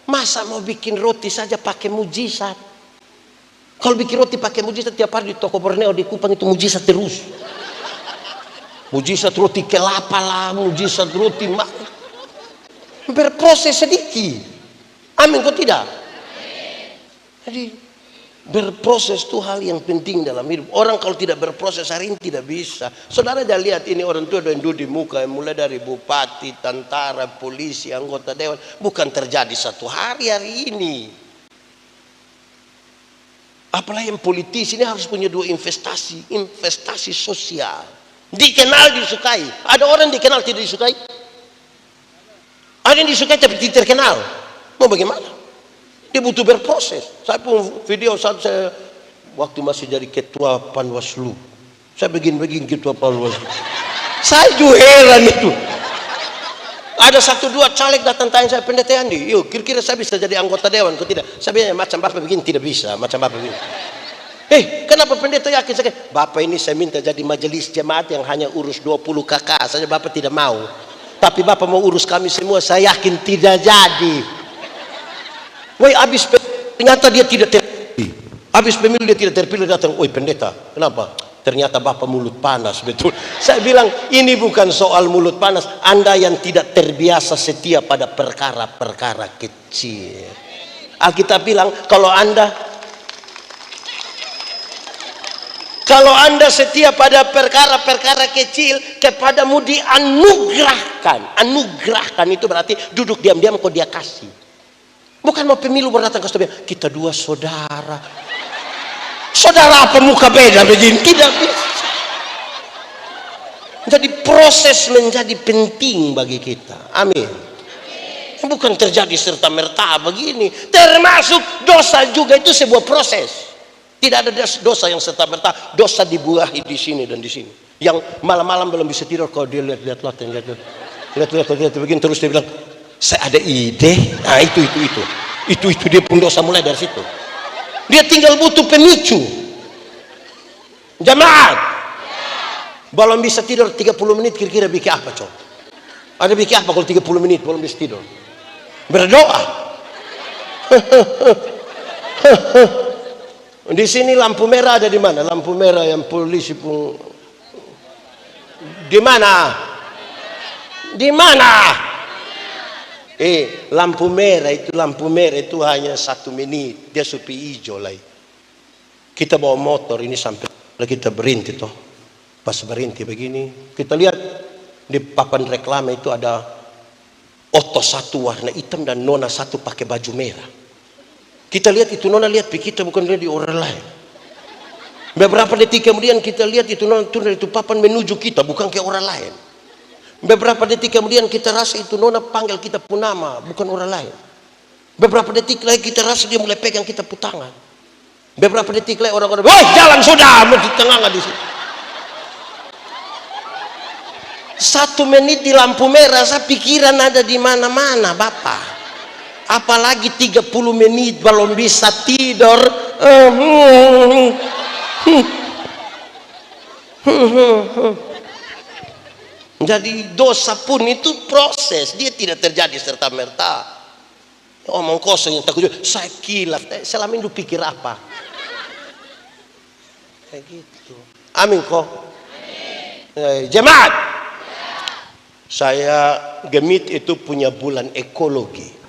Masa mau bikin roti saja pakai mujizat? Kalau bikin roti pakai mujizat, tiap hari di toko Borneo di Kupang itu mujizat terus. Mujizat roti kelapa lah, mujizat roti berproses sedikit. Amin, kok tidak? Jadi berproses itu hal yang penting dalam hidup. Orang kalau tidak berproses hari ini tidak bisa. Saudara jangan lihat ini orang tua yang duduk di muka, mulai dari bupati, tentara, polisi, anggota dewan, bukan terjadi satu hari ini. Apalagi yang politisi ini harus punya dua investasi sosial. Dikenal, disukai. Ada orang dikenal tidak disukai? Ada yang disukai tapi tidak terkenal. Mau bagaimana? Dia butuh berproses. Saya pun video saat saya waktu masih jadi ketua Panwaslu. Saya begini ketua Panwaslu. Saya juga heran itu. Ada 1-2 caleg datang tanya saya, Pendeta Andi, yuk kira-kira saya bisa jadi anggota dewan atau tidak? Saya bilang macam Bapak begini tidak bisa, macam Bapak begini. Kenapa pendeta yakin? Saya, Bapak ini saya minta jadi majelis jemaat yang hanya urus 20 kakak saja, Bapak tidak mau. Tapi Bapak mau urus kami semua, saya yakin tidak jadi. Habis ternyata dia tidak terpilih. Habis pemilu dia tidak terpilih, datang, pendeta, kenapa? Ternyata Bapak mulut panas, betul. Saya bilang ini bukan soal mulut panas. Anda yang tidak terbiasa setia pada perkara-perkara kecil. Alkitab bilang kalau Anda setia pada perkara-perkara kecil, kepadamu dianugerahkan. Anugerahkan itu berarti duduk diam-diam kok dia kasih. Bukan mau pemilu berdatang ke studio, kita dua saudara. Saudara apa muka beda begini? Tidak bisa. Jadi proses menjadi penting bagi kita. Amin. Bukan terjadi serta-merta begini. Termasuk dosa juga itu sebuah proses. Tidak ada dosa yang serta-merta. Dosa dibuahi di sini dan di sini. Yang malam-malam belum bisa tidur, kalau dia lihat begini terus dia bilang, saya ada ide. Nah itu dia pun dosa mulai dari situ. Dia tinggal butuh pemicu. Jemaat, belum bisa tidur 30 menit, kira-kira bikin apa, coba? Ada bikin apa kalau 30 menit belum bisa tidur? Berdoa. Di sini lampu merah ada di mana? Lampu merah yang polisi pun di mana? Di mana? Lampu merah itu hanya 1 menit. Dia supi hijau lah. Kita bawa motor ini sampai kita berhenti toh. Pas berhenti begini, kita lihat di papan reklame itu ada oto 1 warna hitam dan nona 1 pakai baju merah. Kita lihat itu nona lihat kita, bukan lihat di orang lain. Beberapa detik kemudian kita lihat itu nona turun dari itu papan menuju kita, bukan ke orang lain. Beberapa detik kemudian kita rasa itu nona panggil kita pun nama, bukan orang lain. Beberapa detik lagi kita rasa dia mulai pegang kita pun tangan. Beberapa detik lagi orang-orang, woi jalan sudah, di tengah di situ. 1 menit di lampu merah, saya pikiran ada di mana-mana, Bapak. Apalagi 30 menit belum bisa tidur. Jadi dosa pun itu proses, dia tidak terjadi serta-merta. Omong kosong yang takut, saya kilaf, selama ini pikir apa? Kayak gitu. Amin kok. Jemaat, saya Gemit itu punya bulan ekologi.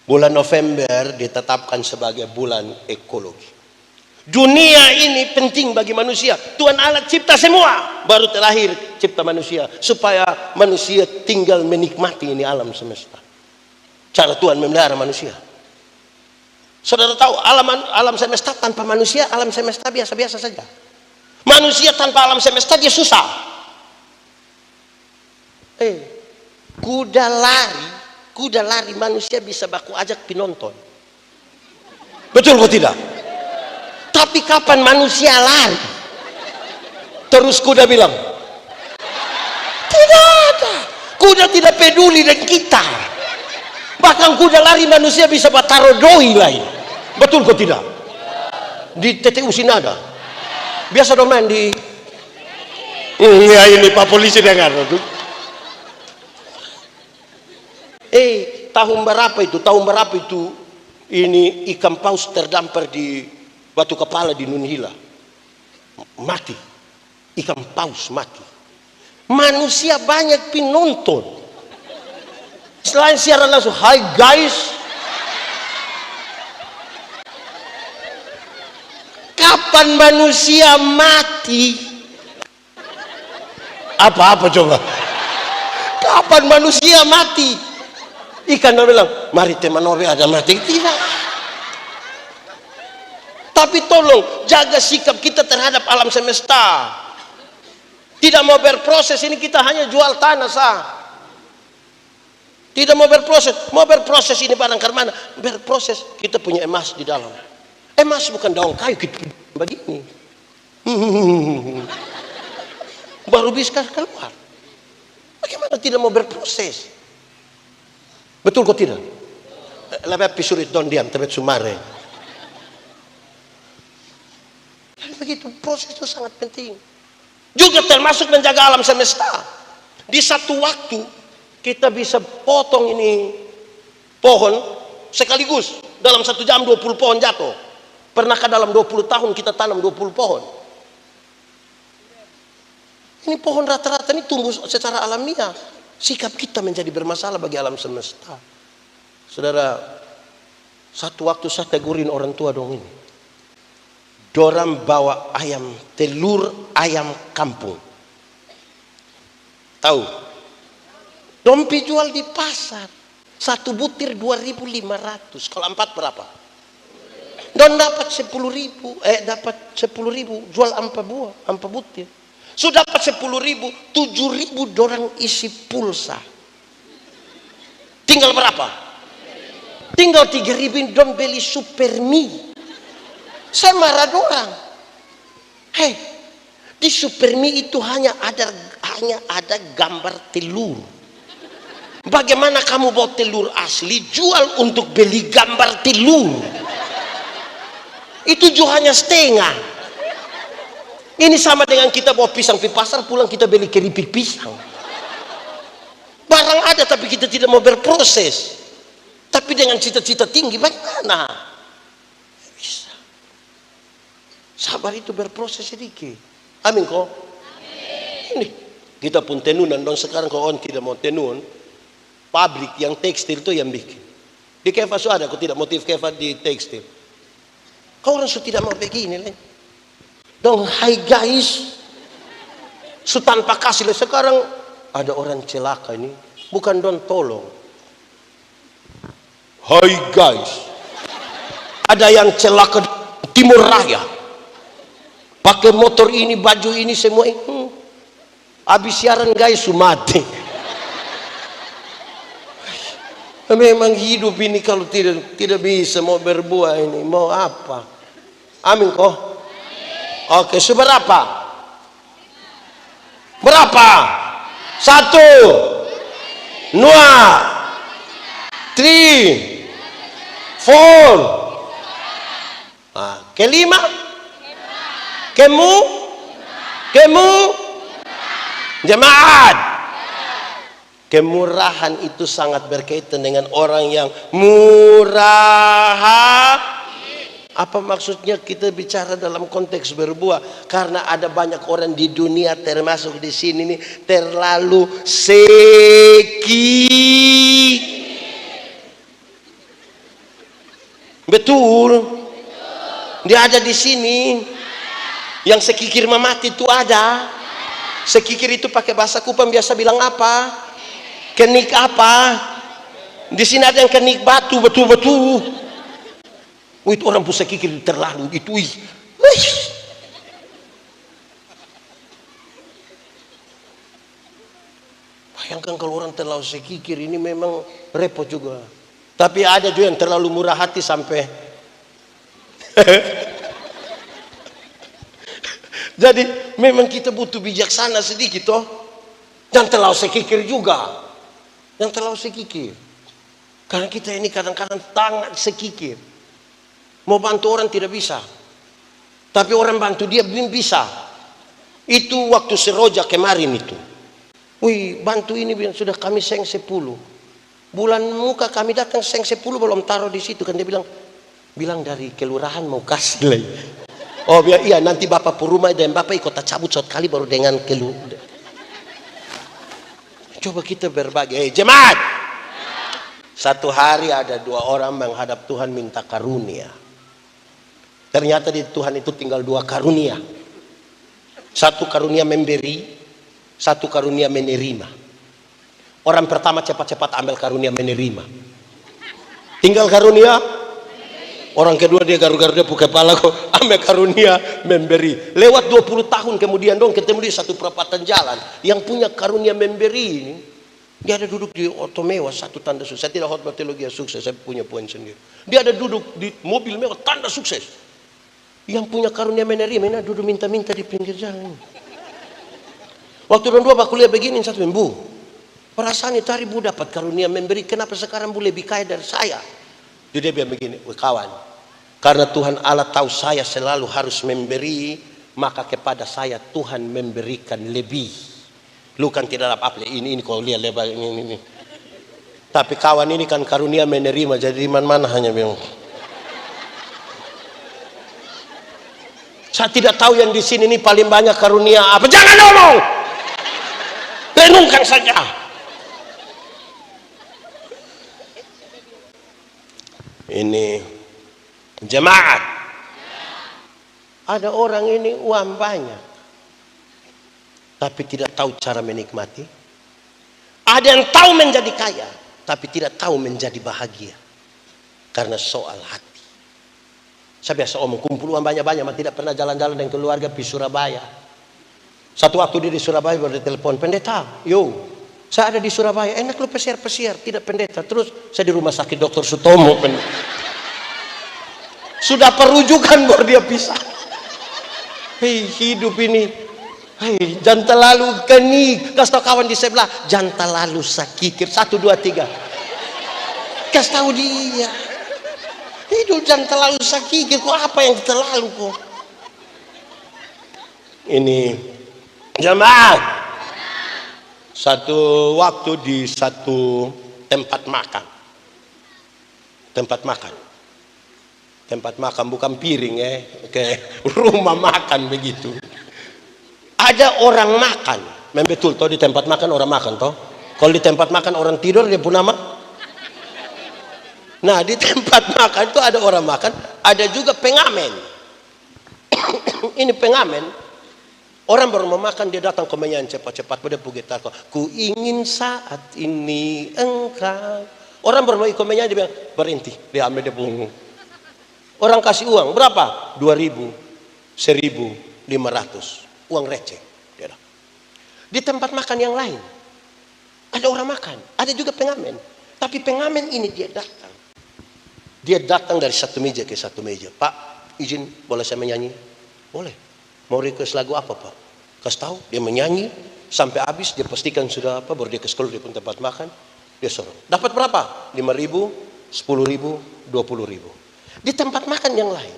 Bulan November ditetapkan sebagai bulan ekologi. Dunia ini penting bagi manusia. Tuhan Allah cipta semua, baru terakhir cipta manusia supaya manusia tinggal menikmati ini alam semesta. Cara Tuhan memelihara manusia. Saudara tahu alam semesta tanpa manusia, alam semesta biasa-biasa saja. Manusia tanpa alam semesta dia susah. Kuda lari manusia bisa baku ajak penonton. Betul kok tidak? Tapi kapan manusia lari? Terus kuda bilang, tidak ada. Kuda tidak peduli dengan kita. Bahkan kuda lari manusia bisa bataro doi lain. Betul kok tidak? Di TTU Sinada. Biasa dong main di. Ya ini Pak Polisi dengar. tahun berapa itu? Tahun berapa itu? Ini ikan paus terdampar di Batu Kepala di Nunhila. Mati. Ikan paus mati. Manusia banyak penonton. Selain siaran langsung, "Hai guys." Kapan manusia mati? Apa-apa coba? Kapan manusia mati? Ikan bilang, "Mari teman Nobe ada mati." Tidak. Tapi tolong jaga sikap kita terhadap alam semesta. Tidak mau berproses, ini kita hanya jual tanah sah. Tidak mau berproses ini barang karmana. Berproses, kita punya emas di dalam. Emas bukan daun kayu kita begini. Baru bisa keluar. Bagaimana tidak mau berproses? Betul kok tidak? Lebih pisurit don diam, tebet sumare. Jadi begitu, proses itu sangat penting. Juga termasuk menjaga alam semesta. Di satu waktu kita bisa potong ini pohon sekaligus dalam 1 jam 20 pohon jatuh. Pernahkah dalam 20 tahun kita tanam 20 pohon? Ini pohon rata-rata ini tumbuh secara alamiah. Sikap kita menjadi bermasalah bagi alam semesta. Saudara, satu waktu saya tegurin orang tua dong ini. Dorang bawa ayam, telur ayam kampung. Tahu? Dompi jual di pasar. 1 butir 2.500. Kalau 4 berapa? Don dapat 10.000. Dapat 10.000. Jual 4 buah, 4 butir. Sudah dapat 10.000, 7.000 dorang isi pulsa. Tinggal berapa? Tinggal 3.000 don beli super mie. Saya marah dorang. Hei, di super mie itu hanya ada gambar telur. Bagaimana kamu bawa telur asli jual untuk beli gambar telur? Itu juga hanya setengah. Ini sama dengan kita bawa pisang di pasar, pulang kita beli keripik pisang. Barang ada tapi kita tidak mau berproses. Tapi dengan cita-cita tinggi bagaimana? Bisa. Sabar itu berproses sedikit. Amin kok. Ini kita pun tenunan dong sekarang kalau orang tidak mau tenun, pabrik yang tekstil itu yang bikin. Di Kefa sudah ada, aku tidak motif Kefa di tekstil. Kau orang sudah tidak mau begini lagi. Dong, hai guys, tanpa kasih. Sekarang ada orang celaka ini, bukan don tolong. Hai guys, ada yang celaka di Timur Raya, pakai motor ini, baju ini, semua ini. Habis siaran guys, mati. Memang hidup ini kalau tidak bisa mau berbuah ini, mau apa? Amin kok. Oke, seberapa? Berapa? 1, 2, 3, 4. Kelima? Kemu? Jemaat. Kemurahan itu sangat berkaitan dengan orang yang murah. Apa maksudnya kita bicara dalam konteks berbuah? Karena ada banyak orang di dunia termasuk di sini nih terlalu Betul. Dia ada di sini. Yang sekikir mati itu ada. Sekikir itu pakai bahasa Kupang biasa bilang apa? Kenik apa? Di sini ada yang kenik batu, betul-betul. Itu orang pusat kikir terlalu itu. Bayangkan kalau orang terlalu sekikir ini memang repot juga. Tapi ada juga yang terlalu murah hati sampai. Jadi memang kita butuh bijaksana sedikit toh. Jangan terlalu sekikir juga. Yang terlalu sekikir. Karena kita ini kadang-kadang sangat sekikir. Mau bantu orang tidak bisa. Tapi orang bantu dia bisa. Itu waktu Seroja kemarin itu. Wih, bantu ini sudah kami seng 10. Bulan muka kami datang seng 10 belum taruh di situ kan, dia bilang dari kelurahan mau kasih lagi. Oh iya nanti bapak purumai dan bapak ikut cabut satu kali baru dengan Coba kita berbagi. Jemaat, satu hari ada 2 orang menghadap Tuhan minta karunia. Ternyata di Tuhan itu tinggal 2 karunia. Satu karunia memberi, satu karunia menerima. Orang pertama cepat-cepat ambil karunia menerima. Tinggal karunia. Orang kedua dia garu-garu dia pakai kepala kok ambil karunia memberi. Lewat 20 tahun kemudian dong ketemu di satu perapatan jalan. Yang punya karunia memberi ini, dia ada duduk di oto mewah, satu tanda sukses. Saya tidak khotbah teologi sukses, saya punya poin sendiri. Dia ada duduk di mobil mewah, tanda sukses. Yang punya karunia menerima ini duduk minta-minta di pinggir jalan. Waktu orang dua kuliah begini, satu Bu, perasaan itu hari Bu dapat karunia memberi, kenapa sekarang Bu lebih kaya dari saya? Jadi dia bilang begini, kawan, karena Tuhan Allah tahu saya selalu harus memberi, maka kepada saya Tuhan memberikan lebih. Lu kan tidak dapat apa ini kalau lihat lebar ini. Tapi kawan ini kan karunia menerima, jadi mana hanya bilang. Saya tidak tahu yang di sini ini paling banyak karunia apa. Jangan ngomong, renungkan saja. Ini jemaat, ada orang ini uang banyak tapi tidak tahu cara menikmati. Ada yang tahu menjadi kaya tapi tidak tahu menjadi bahagia karena soal hati. Saya biasa omong kumpul uang banyak-banyak tapi tidak pernah jalan-jalan dengan keluarga di Surabaya. Satu waktu dia di Surabaya baru ditelepon, pendeta, yo saya ada di Surabaya, enak lu pesiar-pesiar, tidak pendeta. Terus saya di rumah sakit Dr. Sutomo. Sudah perujukan baru dia pisah. Hei hidup ini, hei jangan terlalu kenik. Kasih tahu kawan di sebelah, jangan terlalu sakikir. 1, 2, 3. Kasih tahu dia, hidup jangan terlalu sakikir. Kok apa yang terlalu kok? Ini jemaat. Satu waktu di satu tempat makan bukan piring ke rumah makan begitu. Ada orang makan, membetul toh di tempat makan orang makan toh. Kalau di tempat makan orang tidur dia pun nama. Nah di tempat makan itu ada orang makan, ada juga pengamen. Ini pengamen. Orang baru mau makan dia datang ke menyanyi cepat-cepat pada gitar. Ku ingin saat ini engkau. Orang baru mau ikut menyanyi dia bilang berhenti. Dia ambil dia punggung. Orang kasih uang berapa? 2.000, 1.500. Uang receh. Di tempat makan yang lain ada orang makan, ada juga pengamen. Tapi pengamen ini dia datang. Dia datang dari satu meja ke satu meja. Pak, izin boleh saya menyanyi? Boleh. Mau request lagu apa Pak? Kasih tahu, dia menyanyi sampai habis, dia pastikan sudah apa, baru dia ke sekolah, dia pun tempat makan, dia suruh. Dapat berapa? 5.000, 10.000, 20.000. Di tempat makan yang lain,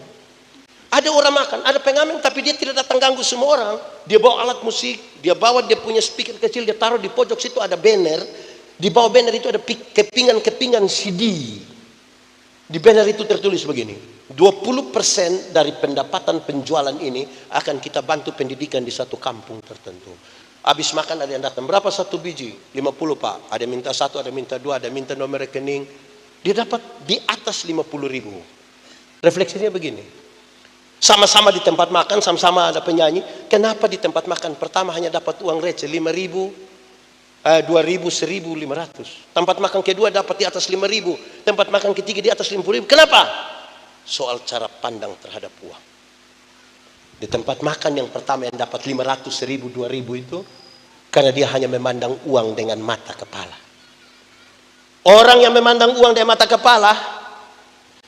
ada orang makan, ada pengamen, tapi dia tidak datang ganggu semua orang. Dia bawa alat musik, dia bawa dia punya speaker kecil, dia taruh di pojok situ ada banner. Di bawah banner itu ada kepingan-kepingan CD. Di banner itu tertulis begini, 20% dari pendapatan penjualan ini akan kita bantu pendidikan di satu kampung tertentu. Habis makan ada yang datang, berapa satu biji? 50 Pak. Ada minta 1, ada minta 2, ada minta nomor rekening. Dia dapat di atas 50.000. Refleksinya begini, sama-sama di tempat makan, sama-sama ada penyanyi. Kenapa di tempat makan pertama hanya dapat uang receh 5.000, 2.000, 1.500. Tempat makan kedua dapat di atas 5.000. Tempat makan ketiga di atas 50.000. Kenapa? Soal cara pandang terhadap uang. Di tempat makan yang pertama yang dapat 500, 1.000, 2.000 itu karena dia hanya memandang uang dengan mata kepala. Orang yang memandang uang dengan mata kepala,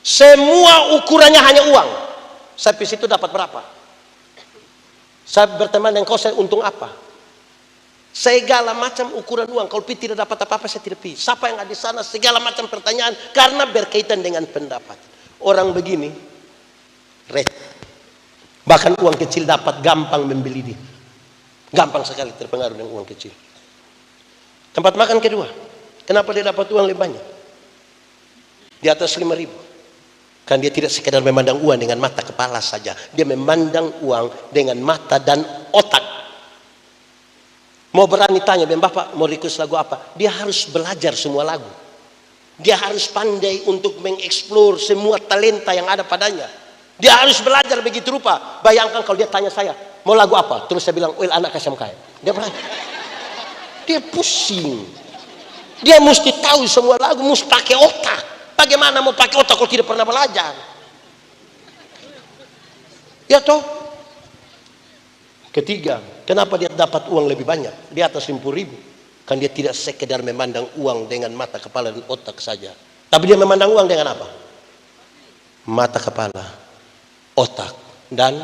semua ukurannya hanya uang. Saya di situ dapat berapa? Saya berteman dengan kau, saya untung apa? Segala macam ukuran uang. Kalau tidak dapat apa-apa saya tidak pilih. Siapa yang ada di sana? Segala macam pertanyaan karena berkaitan dengan pendapat. Orang begini, bahkan uang kecil dapat gampang membeli dia. Gampang sekali terpengaruh dengan uang kecil. Tempat makan kedua, Kenapa dia dapat uang lebih banyak? Di atas 5.000. Kan dia tidak sekedar memandang uang dengan mata kepala saja. Dia memandang uang dengan mata dan otak. Mau berani tanya, Bapak mau request lagu apa? Dia harus belajar semua lagu. Dia harus pandai untuk mengeksplor semua talenta yang ada padanya. Dia harus belajar begitu rupa. Bayangkan kalau dia tanya saya, mau lagu apa? Terus saya bilang, well anak SMK. Dia belajar. Dia pusing. Dia mesti tahu semua lagu, mesti pakai otak. Bagaimana mau pakai otak kalau tidak pernah belajar? Ya toh. Ketiga, kenapa dia dapat uang lebih banyak? Di atas 50.000. Kan dia tidak sekedar memandang uang dengan mata, kepala, dan otak saja. Tapi dia memandang uang dengan apa? Mata, kepala, otak, dan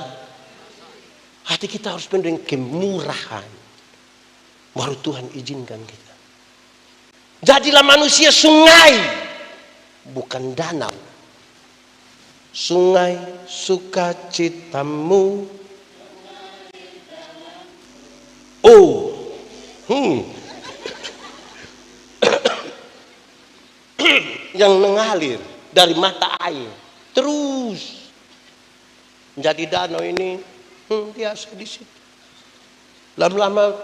hati kita harus penuh dengan kemurahan. Baru Tuhan izinkan kita. Jadilah manusia sungai, bukan danau. Sungai sukacitamu. Oh, yang mengalir dari mata air terus menjadi danau ini biasa di situ. Lama-lama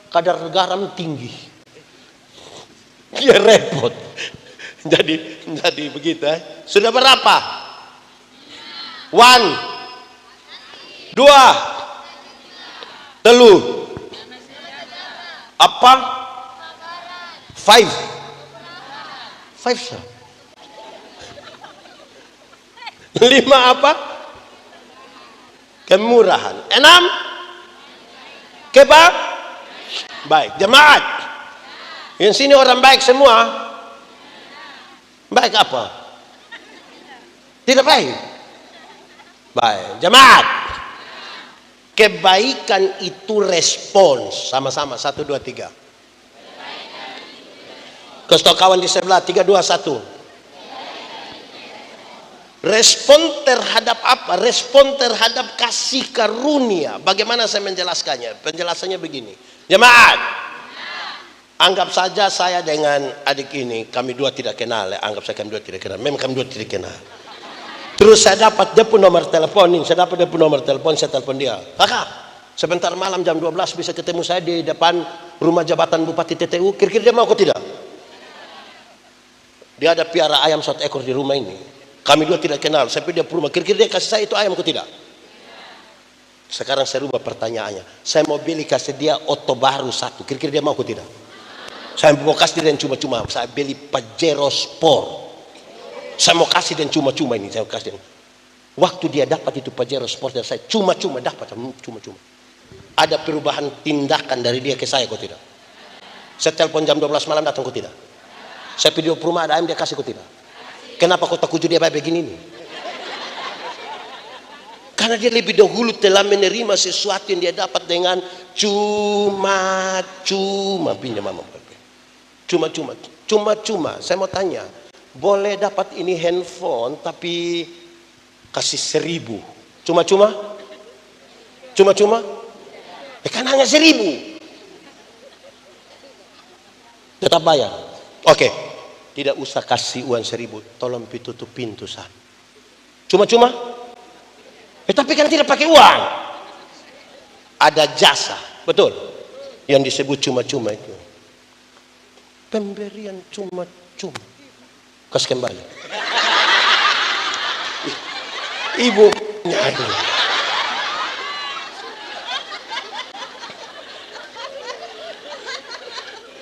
kadar garam tinggi, dia repot. jadi begitu. Sudah berapa? 1, 2, 3, apa? 5 sah. 5 apa? Kemurahan. 6 baik. Jemaat, yang sini orang baik semua. Baik apa? Tidak baik. Baik. Jemaat, kebaikan itu respons. Sama-sama 1, 2, 3. Kasih tahu kawan di sebelah. 3, 2, 1. Respon terhadap apa? Respon terhadap kasih karunia. Bagaimana saya menjelaskannya? Penjelasannya begini. Jemaat, anggap saja saya dengan adik ini, kami dua tidak kenal. Anggap saya kami dua tidak kenal. Memang kami dua tidak kenal. Terus saya dapat dia pun nomor telepon. Saya telepon dia. Kakak, sebentar malam jam 12 bisa ketemu saya di depan rumah jabatan Bupati TTU. Kira-kira dia mau atau tidak? Dia ada piara ayam 1 ekor di rumah ini. Kami dua tidak kenal. Sampai dia rumah. Kira-kira dia kasih saya itu ayam atau tidak? Sekarang saya rubah pertanyaannya. Saya mau beli kasih dia Otto baru 1. Kira-kira dia mau atau tidak? Saya mau kasih dia cuma-cuma. Saya beli Pajero Sport. Saya mau kasih dia cuma-cuma ini. Saya kasih dia. Waktu dia dapat itu Pajero Sport dan saya cuma-cuma dapat. Cuma-cuma. Ada perubahan tindakan dari dia ke saya kok tidak? Saya telepon jam 12 malam datang kok tidak? Saya video rumah ada ayam dia kasih kok tidak? Kenapa kota kuju dia begini nih? Karena dia lebih dahulu telah menerima sesuatu yang dia dapat dengan cuma-cuma. Pinjam mama. Cuma-cuma. Saya mau tanya, boleh dapat ini handphone tapi kasih 1.000? Cuma-cuma? Cuma-cuma? Kan hanya 1.000. Tetap bayar. Oke. Tidak usah kasih uang 1.000. Tolong tutup pintu sah. Cuma-cuma? Tapi kan tidak pakai uang. Ada jasa. Betul. Yang disebut cuma-cuma itu. Pemberian cuma-cuma. Kasih kembali. Ibu.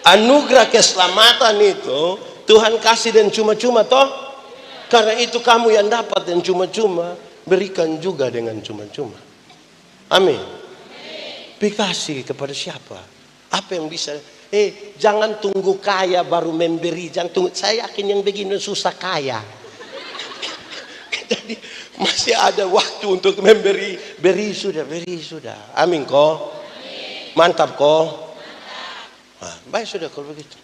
Anugerah keselamatan itu Tuhan kasih dan cuma-cuma toh. Karena itu kamu yang dapat dan cuma-cuma, berikan juga dengan cuma-cuma. Amin. Dikasih kepada siapa? Apa yang bisa? Jangan tunggu kaya baru memberi. Jangan tunggu. Saya yakin yang begini susah kaya. Jadi masih ada waktu untuk memberi. Beri sudah. Amin kok. Mantap kok. Nah, baik sudah kalau begitu.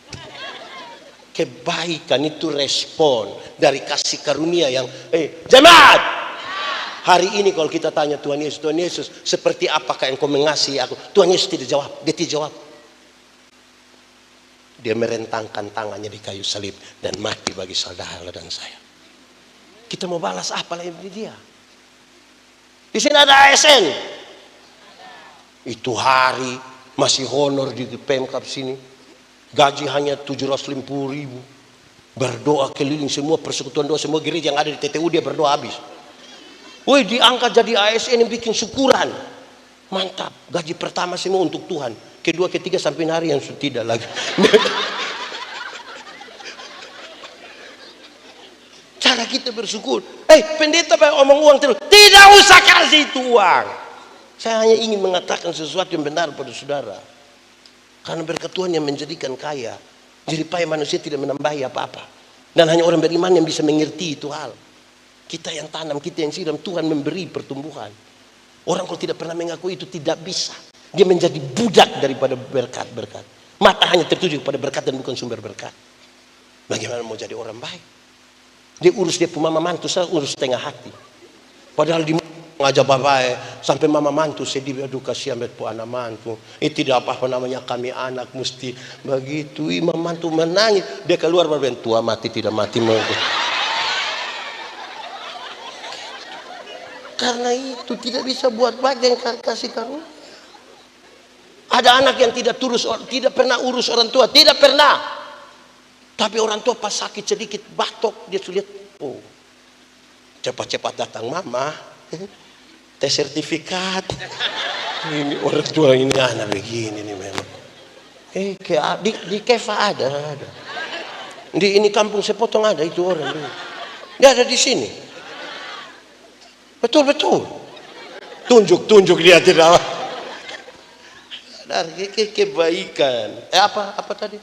Kebaikan itu respon dari kasih karunia yang jemaat. Hari ini kalau kita tanya Tuhan Yesus, seperti apakah engkau mengasihi aku? Tuhan Yesus tidak jawab. Dia tidak jawab. Dia merentangkan tangannya di kayu salib dan mati bagi saudara dan saya. Kita mau balas apa lagi di dia? Di sini ada ASN. Itu hari masih honor di Pemkab sini. Gaji hanya 750.000. Berdoa keliling semua persekutuan doa, semua gereja yang ada di TTU dia berdoa habis. Woi, diangkat jadi ASN yang bikin syukuran. Mantap. Gaji pertama semua untuk Tuhan. Kedua, ketiga sampai hari yang tidak lagi. Cara kita bersyukur. Pendeta omong uang terus. Tidak usah kasih itu uang. Saya hanya ingin mengatakan sesuatu yang benar pada saudara. Karena berkat Tuhan yang menjadikan kaya. Jadi payah manusia tidak menambahi apa-apa. Dan hanya orang beriman yang bisa mengerti itu hal. Kita yang tanam, kita yang siram, Tuhan memberi pertumbuhan. Orang kalau tidak pernah mengaku itu tidak bisa. Dia menjadi budak daripada berkat-berkat. Mata hanya tertuju kepada berkat dan bukan sumber berkat. Bagaimana mau jadi orang baik? Dia urus dia mama mantu, saya urus setengah hati. Padahal di ngajak bapak sampai mama mantu sedih, aduh kasihan betul anak mantu. Tidak apa-apa namanya kami anak mesti begitu. Mama mantu menangis, dia keluar berben tua mati tidak mati mau. Karena itu tidak bisa buat baik dan kasih karunia. Ada anak yang tidak pernah urus orang tua, tidak pernah. Tapi orang tua pas sakit sedikit batuk dia sulit. Oh, cepat-cepat datang mama, tes sertifikat. Ini orang tua ini anak begini nih memang. Di Kefa ada. Di ini kampung Sepotong ada itu orang. Dia ada di sini. Betul. Tunjuk dia tidak. Dari kebaikan. Apa tadi?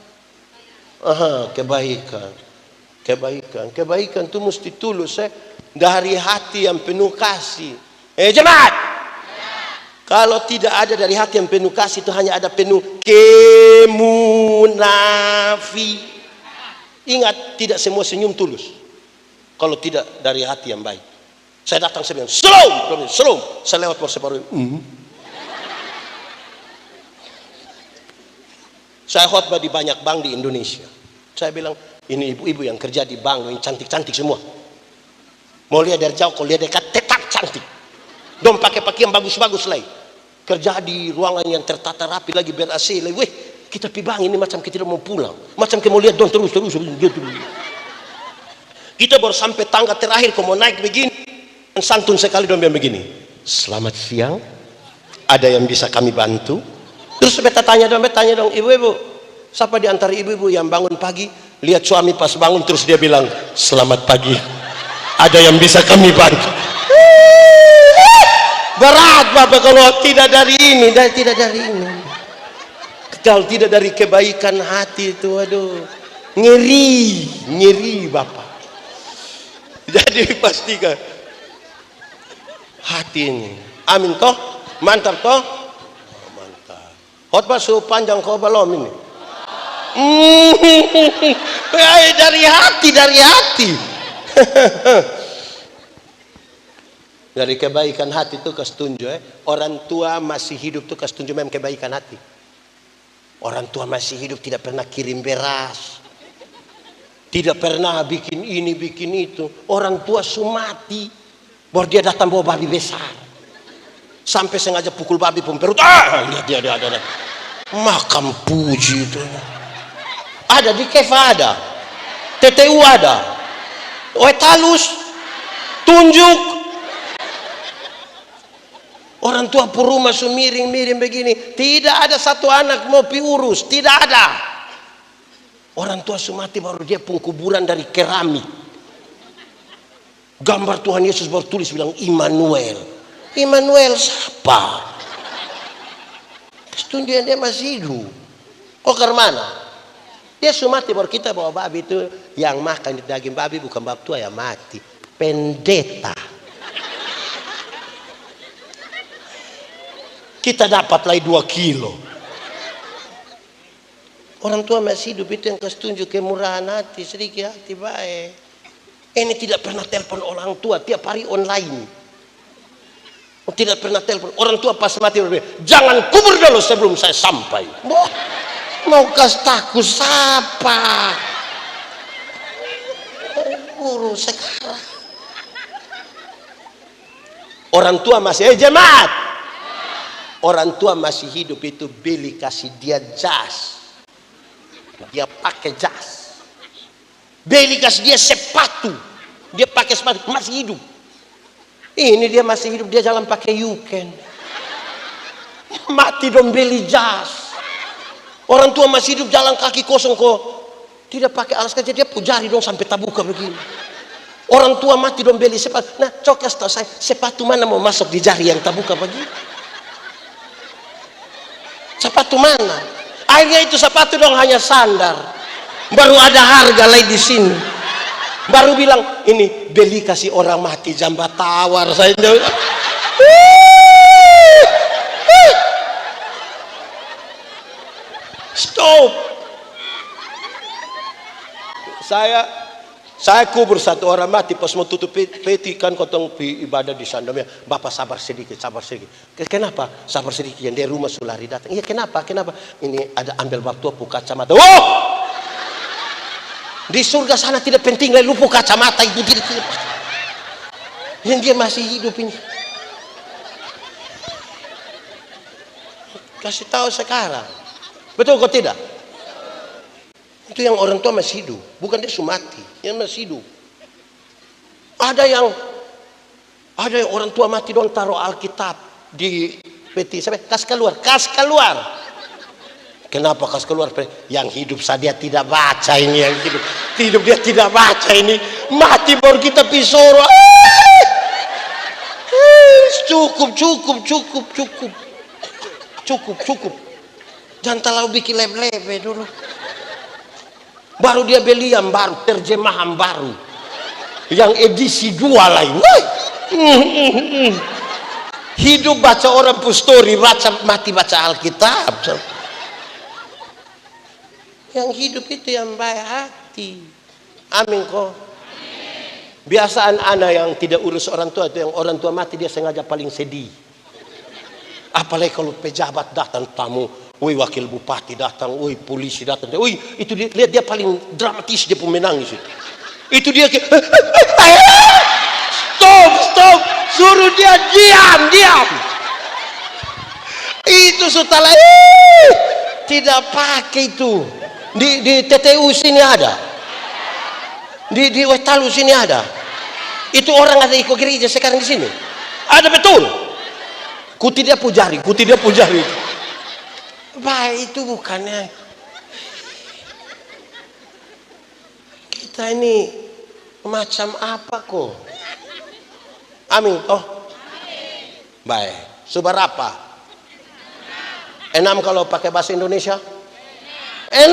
Kebaikan itu mesti tulus dari hati yang penuh kasih. Jemaat. Kalau tidak ada dari hati yang penuh kasih, itu hanya ada penuh kemunafi. Ingat, tidak semua senyum tulus. Kalau tidak dari hati yang baik. Saya datang saya bilang, "Shalom." Saya lewat separuh. Saya khotbah di banyak bank di Indonesia. Saya bilang, ini ibu-ibu yang kerja di bank, yang cantik-cantik semua. Mau lihat dari jauh, kalau lihat dekat, tetap cantik. Dong pakai pakaian bagus-bagus lagi. Kerja di ruangan yang tertata rapi lagi, ber-AC lagi. Weh, kita pi bank ini macam kita mau pulang. Macam kita mau lihat dong terus. Kita baru sampai tangga terakhir, kalau mau naik begini. Santun sekali dong bilang begini. Selamat siang, ada yang bisa kami bantu? Terus beta tanya dong, ibu-ibu, siapa di antara ibu-ibu yang bangun pagi, lihat suami pas bangun terus dia bilang, selamat pagi, ada yang bisa kami bantu? Berat Bapak kalau tidak dari ini, tidak dari ini. Kalau tidak dari kebaikan hati itu, aduh, ngeri Bapak. Jadi pastikan hati ini, amin toh, mantap toh. Khotbah sepanjang kau belum ini. Dari hati. Dari kebaikan hati itu kastunjuk. Orang tua masih hidup itu kastunjuk memang kebaikan hati. Orang tua masih hidup tidak pernah kirim beras. Tidak pernah bikin ini, bikin itu. Orang tua sumati. Baru dia datang bawa babi besar. Sampai sengaja pukul babi pun perut. Lihat dia ada. Makam puji itu. Ada di Kefa ada. TTU ada. Talus. Tunjuk. Orang tua puruma miring begini. Tidak ada satu anak mau piurus. Tidak ada. Orang tua sumati baru dia pun kuburan dari keramik. Gambar Tuhan Yesus baru tulis bilang Immanuel siapa? Tunjukan dia masih hidup. Ke mana? Dia sumati baru kita bawa babi itu yang makan di daging babi bukan bab tua yang mati. Pendeta. Kita dapat lagi 2 kilo. Orang tua masih hidup itu yang tunjuk kemurahan hati, sedikit hati baik. Ini tidak pernah telepon orang tua, tiap hari online. Tidak pernah telepon orang tua pas mati, jangan kubur dulu sebelum saya sampai. Mau kasih takut siapa? Guru sekarang. Orang tua masih, jemaat. Orang tua masih hidup itu beli kasih dia jas. Dia pakai jas. Beli kasih dia sepatu. Dia pakai sepatu, masih hidup. Ini dia masih hidup, dia jalan pakai yuken. Mati dong beli jas. Orang tua masih hidup jalan kaki kosong kok. Tidak pakai alas kaki, dia pujari dong sampai tabuka begini. Orang tua mati dong beli sepatu. Nah, coba kasih tahu saya, sepatu mana mau masuk di jari yang tabuka begini? Sepatu mana? Akhirnya itu sepatu dong hanya sandar. Baru ada harga lain di sini. Baru bilang, ini beli kasih orang mati jamba tawar saya. Stop. Saya kubur satu orang mati pas mau tutup peti kan kotong ibadah di sana. Bapak sabar sedikit, sabar sedikit. Kenapa? Sabar sedikit, yang dari rumah sulari datang. Iya kenapa? Kenapa? Ini ada ambil bab tua kacamata. Oh! Di surga sana tidak penting lah lupa kacamata itu tidak. Yang dia masih hidup ini. Kasih tahu sekarang. Betul kok tidak? Itu yang orang tua masih hidup, bukan dia mati, yang masih hidup. Ada yang orang tua mati dong taruh Alkitab di peti, sampai kas keluar. Kenapa kas keluar? Yang hidup saja tidak baca ini, yang hidup dia tidak baca ini, mati baru kita pisoro. Cukup. Jangan terlalu bikin lebe-lebe dulu. Baru dia beli yang baru, terjemahan baru. Yang edisi 2 lain. Hidup baca orang pustori, mati baca Alkitab. Yang hidup itu yang baik hati. Amin kok. Biasaan anak yang tidak urus orang tua itu, yang orang tua mati dia sengaja paling sedih. Apalagi kalau pejabat datang tamu. Woi wakil bupati datang, woi polisi datang, woi itu dia, lihat dia paling dramatis, dia pun menangis itu dia stop, suruh dia diam itu setelah tidak pakai itu di TTU sini ada, di Wetalu sini ada, itu orang ada ikut gereja sekarang di sini ada betul, kuti dia pujari baik itu bukannya kita ini macam apa kok? Amin toh? Baik. Seberapa? 6 kalau pakai bahasa Indonesia? 6.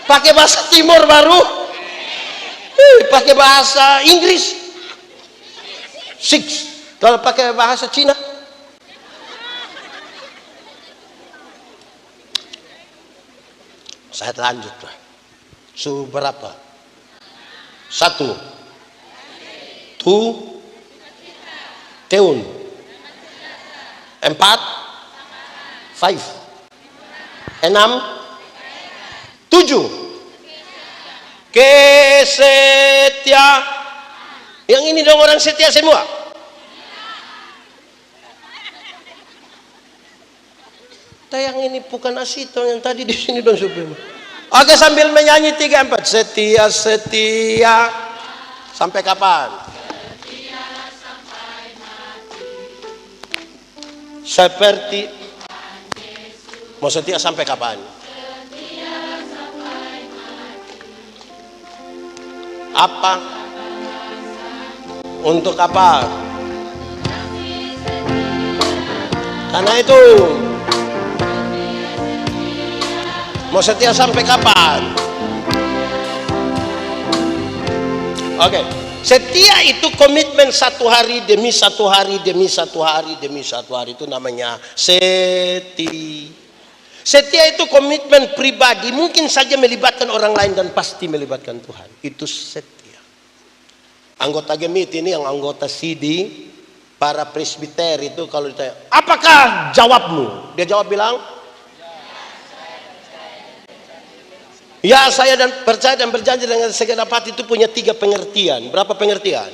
Pakai bahasa Timur baru? Pakai bahasa Inggris? 6. Kalau pakai bahasa Cina? Saya lanjut lah. Berapa? 1 tahun 4 5 6 7 kesetia. Yang ini dong orang setia semua. Yang ini bukan asito yang tadi di sini dong supaya. Oke sambil menyanyi 3 4 setia sampai kapan? Setia sampai mati. Seperti mau setia sampai kapan? Setia sampai mati. Apa? Untuk apa? Karena itu mau setia sampai kapan? Oke. Setia itu komitmen 1 hari demi 1 hari demi 1 hari demi 1 hari, itu namanya setia. Setia itu komitmen pribadi, mungkin saja melibatkan orang lain dan pasti melibatkan Tuhan. Itu setia. Anggota Gemit ini yang anggota CD, para presbiter itu kalau ditanya, apakah jawabmu? Dia jawab bilang, Ya, saya dan percaya dan berjanji dengan segenap hati itu punya 3 pengertian. Berapa pengertian?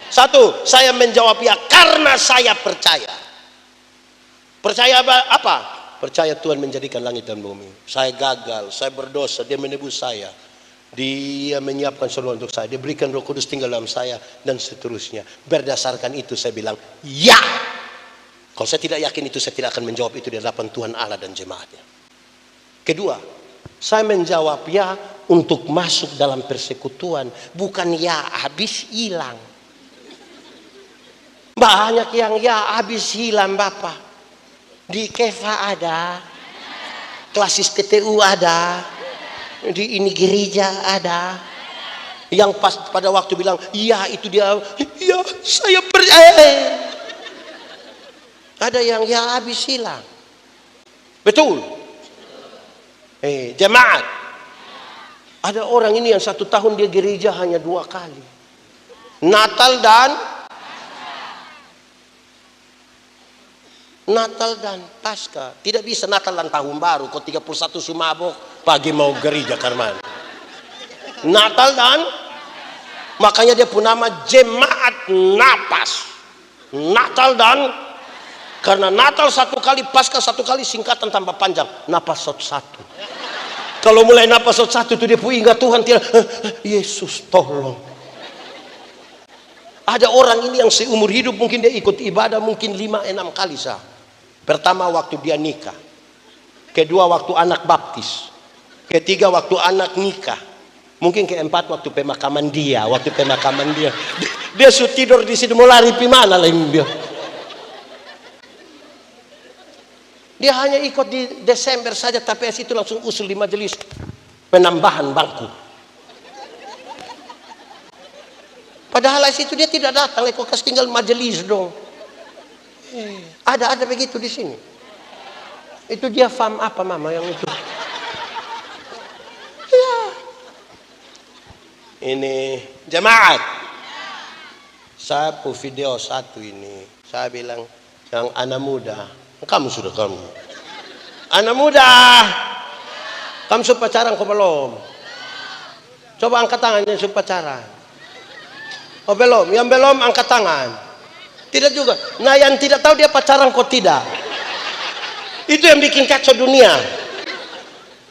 1, saya menjawab ya karena saya percaya. Percaya apa? Percaya Tuhan menjadikan langit dan bumi. Saya gagal, saya berdosa, Dia menebus saya. Dia menyiapkan seluruh untuk saya. Dia berikan Roh Kudus tinggal dalam saya dan seterusnya. Berdasarkan itu saya bilang ya. Kalau saya tidak yakin itu, saya tidak akan menjawab itu di hadapan Tuhan Allah dan jemaatnya. Kedua, saya menjawab ya untuk masuk dalam persekutuan, bukan ya habis hilang. Banyak yang ya habis hilang Bapak. Di Kefa ada, klasis TTU ada, di ini gereja ada. Yang pas pada waktu bilang, iya itu dia, ya saya percaya. Ada yang ya habis hilang. Betul. Jemaat. Ada orang ini yang 1 tahun dia gereja hanya 2 kali. Natal dan Paskah. Tidak bisa Natal dan Tahun Baru. Kau 31 sumabok, pagi mau gereja karman. Natal dan, makanya dia pun nama Jemaat Napas. Natal dan, karena Natal 1 kali, Paskah 1 kali, singkatan tambah panjang. Napasot 1. Kalau mulai napasot 1 itu dia pun ingat Tuhan. Yesus tolong. Ada orang ini yang seumur hidup mungkin dia ikut ibadah mungkin 5-6 kali sah. Pertama waktu dia nikah. Kedua waktu anak baptis. Ketiga waktu anak nikah. Mungkin keempat waktu pemakaman dia. Waktu pemakaman dia. Dia sudah tidur di situ mau lari gimana lah dia. Dia hanya ikut di Desember saja, tapi itu langsung usul di majelis penambahan bangku. Padahal situ dia tidak datang, kok kasih tinggal majelis dong. Ada begitu di sini. Itu dia fam apa mama yang itu? Ya. Ini jemaat. Saya pu video 1 ini. Saya bilang yang anak muda. Kamu sudah kamu. Anak muda. Kamu sudah pacaran kok belum? Coba angkat tangan yang sudah pacaran. Oh belum, yang belum angkat tangan. Tidak juga. Nah yang tidak tahu dia pacaran kok tidak. Itu yang bikin kacau dunia.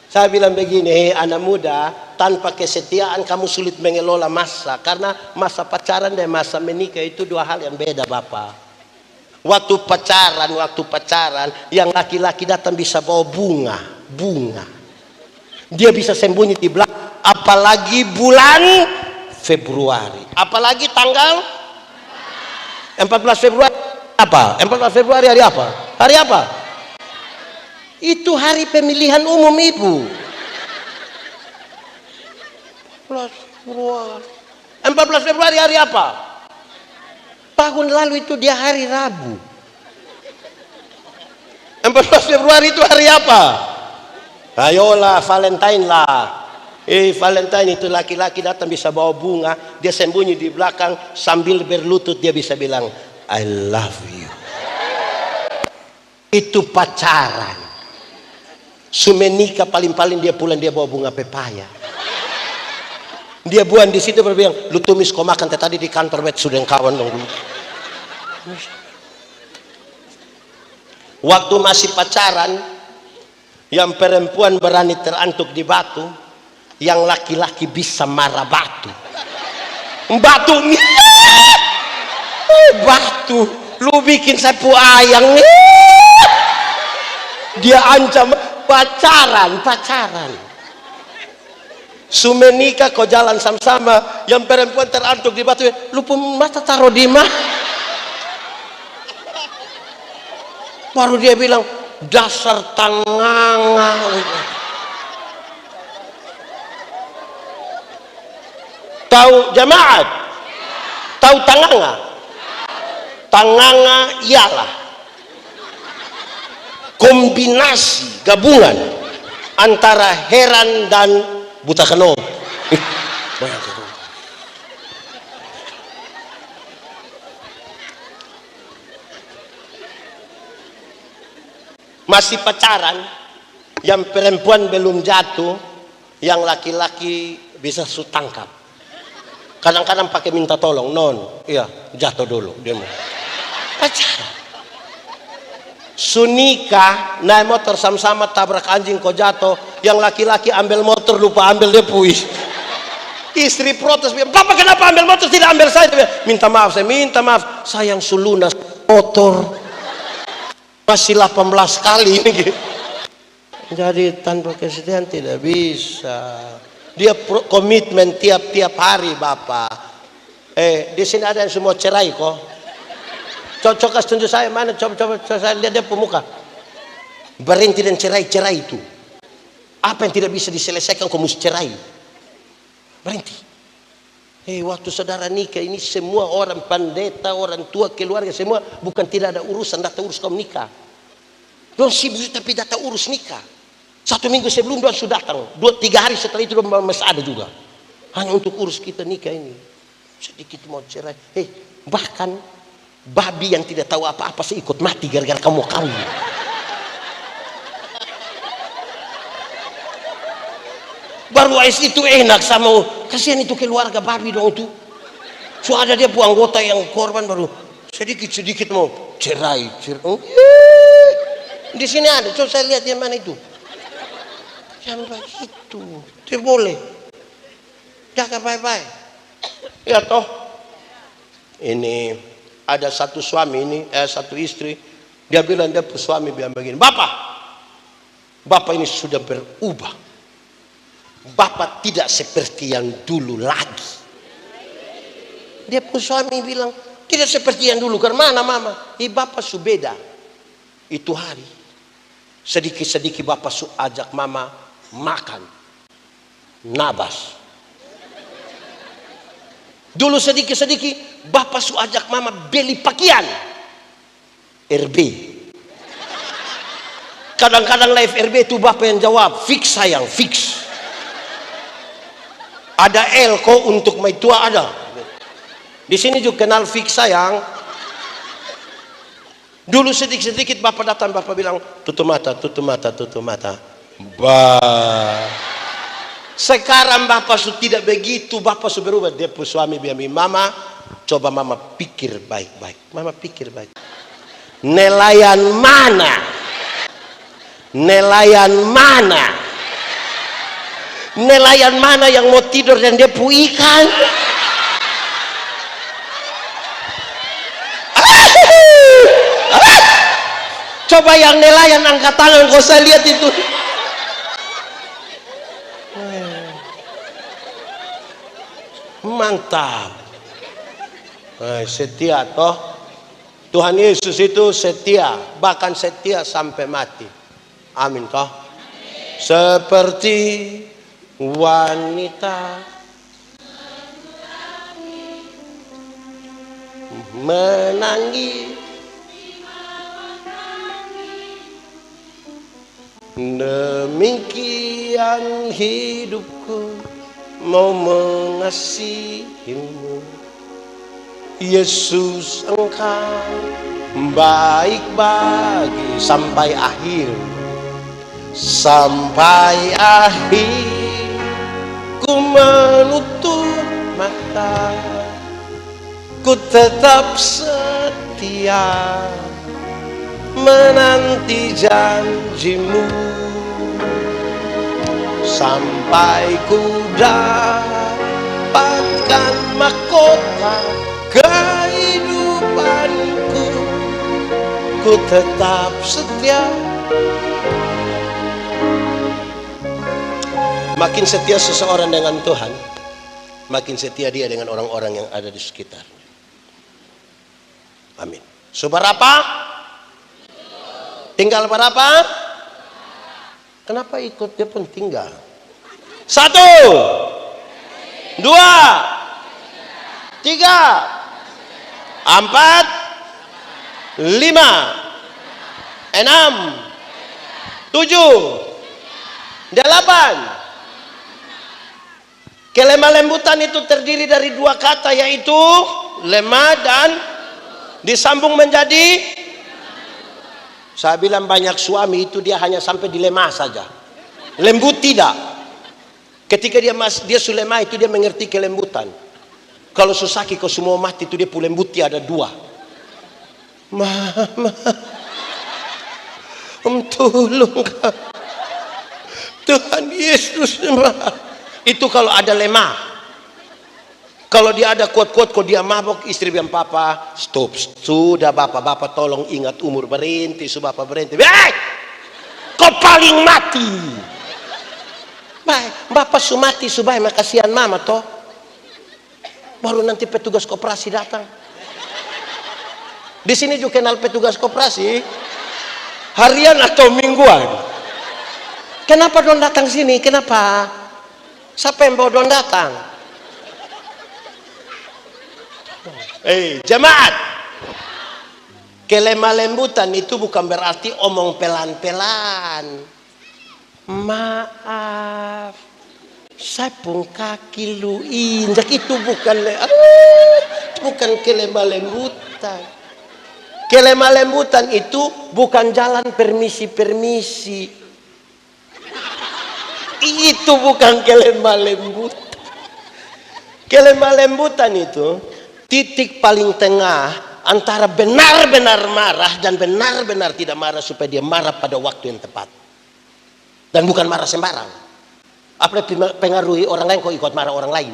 Saya bilang begini, anak muda, tanpa kesetiaan kamu sulit mengelola masa. Karena masa pacaran dan masa menikah itu 2 hal yang beda Bapak. Waktu pacaran, yang laki-laki datang bisa bawa bunga. Dia bisa sembunyi di belakang. Apalagi bulan Februari. Apalagi tanggal 14 Februari apa? 14 Februari hari apa? Hari apa? Itu hari pemilihan umum Ibu. 14 Februari hari apa? Tahun lalu itu dia hari Rabu. 14 Februari itu hari apa? Ayolah Valentine lah. Valentine itu laki-laki datang bisa bawa bunga. Dia sembunyi di belakang sambil berlutut dia bisa bilang I love you. Itu pacaran. Sumenika paling-paling dia pulang dia bawa bunga pepaya. Dia buang di situ berbilang, lu tumis kau makan tadi di kantor bet sudah kawan dong dulu. Waktu masih pacaran, yang perempuan berani terantuk di batu, yang laki-laki bisa marah batu. Batu, batu, lu bikin sapu ayam. Dia ancam pacaran. Sumenika kau jalan sama-sama, yang perempuan terantuk di batu, lu pun mata taruh di mana? Baru dia bilang dasar tanganga. Tahu jemaat? Tahu tanganga? Tanganga ialah kombinasi gabungan antara heran dan buta keno. Masih pacaran, yang perempuan belum jatuh, Yang laki-laki bisa su tangkap. Kadang-kadang pakai minta tolong, non, iya jatuh dulu dia mau. Pacaran. Sunika naik motor sama-sama tabrak anjing kok jatuh. Yang laki-laki ambil motor lupa ambil depui. Istri protes, "Bapak kenapa ambil motor tidak ambil saya?" Minta maaf, saya minta maaf. Sayang sulunas motor. Masih 18 kali ini. Jadi tanpa kesedihan tidak bisa. Dia komitmen tiap-tiap hari, Bapak. Di sini ada yang semua cerai kok. Coba tunjuk saya mana, coba saya lihat dia pemuka. Berhenti dan cerai itu. Apa yang tidak bisa diselesaikan kau mesti cerai. Berhenti. Waktu saudara nikah ini semua orang pendeta, orang tua, keluarga semua bukan tidak ada urusan, datang urus kamu nikah. Don sibuk tapi datang urus nikah. 1 minggu sebelum doang sudah datang. 2-3 hari setelah itu doang masih ada juga. Hanya untuk urus kita nikah ini. Sedikit mau cerai. Bahkan babi yang tidak tahu apa-apa sih ikut mati gara-gara kamu kawin. Baru AS itu enak sama, kasihan itu keluarga babi dong itu. So ada dia bu anggota yang korban baru sedikit mau cerai. Di sini ada, coba saya lihat yang mana itu. Jangan begitu, tidak boleh. Jaga baik-baik. Ya toh, ini ada satu suami ini, satu istri, dia bilang dia suami bilang begini, Bapak ini sudah berubah. Bapak tidak seperti yang dulu lagi. Dia pun suami bilang tidak seperti yang dulu. Karena mana mama? Bapak su beda. Itu hari sedikit-sedikit bapak su ajak mama makan nabas. Dulu sedikit-sedikit bapak su ajak mama beli pakaian RB. Kadang-kadang live RB itu bapak yang jawab, fix sayang, fix. Ada L kok untuk mai tua ada. Di sini juga kenal fix sayang. Dulu sedikit-sedikit bapak datang, bapak bilang tutup mata. Sekarang bapak sudah tidak begitu, bapak sudah berubah. Dia pun suami bilang, mama coba mama pikir baik-baik. Mama pikir baik. Nelayan mana yang mau tidur dan dia pu ikan? Coba yang nelayan angkat tangan, kau saya lihat itu. Mantap. Setia toh. Tuhan Yesus itu setia, bahkan setia sampai mati. Amin toh. Seperti wanita menangis, demikian hidupku mau mengasihimu. Yesus engkau baik bagi sampai akhir. Sampai akhir ku menutup mata, ku tetap setia menanti janjimu. Sampai ku dapatkan mahkota kehidupanku, ku tetap setia. Makin setia seseorang dengan Tuhan, makin setia dia dengan orang-orang yang ada di sekitarnya. Amin. Seberapa? Tinggal berapa? Kenapa ikut dia pun tinggal? 1, 2, 3, 4, 5, 6, 7, 8. Kelemah lembutan itu terdiri dari 2 kata, yaitu lemah dan disambung menjadi. Saya bilang banyak suami itu dia hanya sampai di lemah saja, lembut tidak. Ketika dia Sulema itu dia mengerti kelembutan. Kalau susaki kau semua mati itu dia lembut ada dua. Mama, tolong Tuhan Yesus. Itu kalau ada lemah. Kalau dia ada kuat-kuat, kalau dia mabok, istri bilang, papa, stop, sudah bapak tolong ingat umur, berhenti, bapak berhenti. Kau paling mati. Bapak sumati, subay, makasihan mama toh. Baru nanti petugas koperasi datang. Di sini juga kenal petugas koperasi, harian atau mingguan. Kenapa don datang sini? Kenapa? Siapa yang bawa don datang? Jemaat, kelemah lembutan itu bukan berarti omong pelan-pelan. Maaf, saya pun kaki lu injak, itu bukan kelemah lembutan. Kelemah lembutan itu bukan jalan permisi. Itu bukan kelemah lembutan. Kelemah lembutan itu titik paling tengah antara benar-benar marah dan benar-benar tidak marah, supaya dia marah pada waktu yang tepat. Dan bukan marah sembarang. Apalagi pengaruhi orang lain, kok ikut marah orang lain.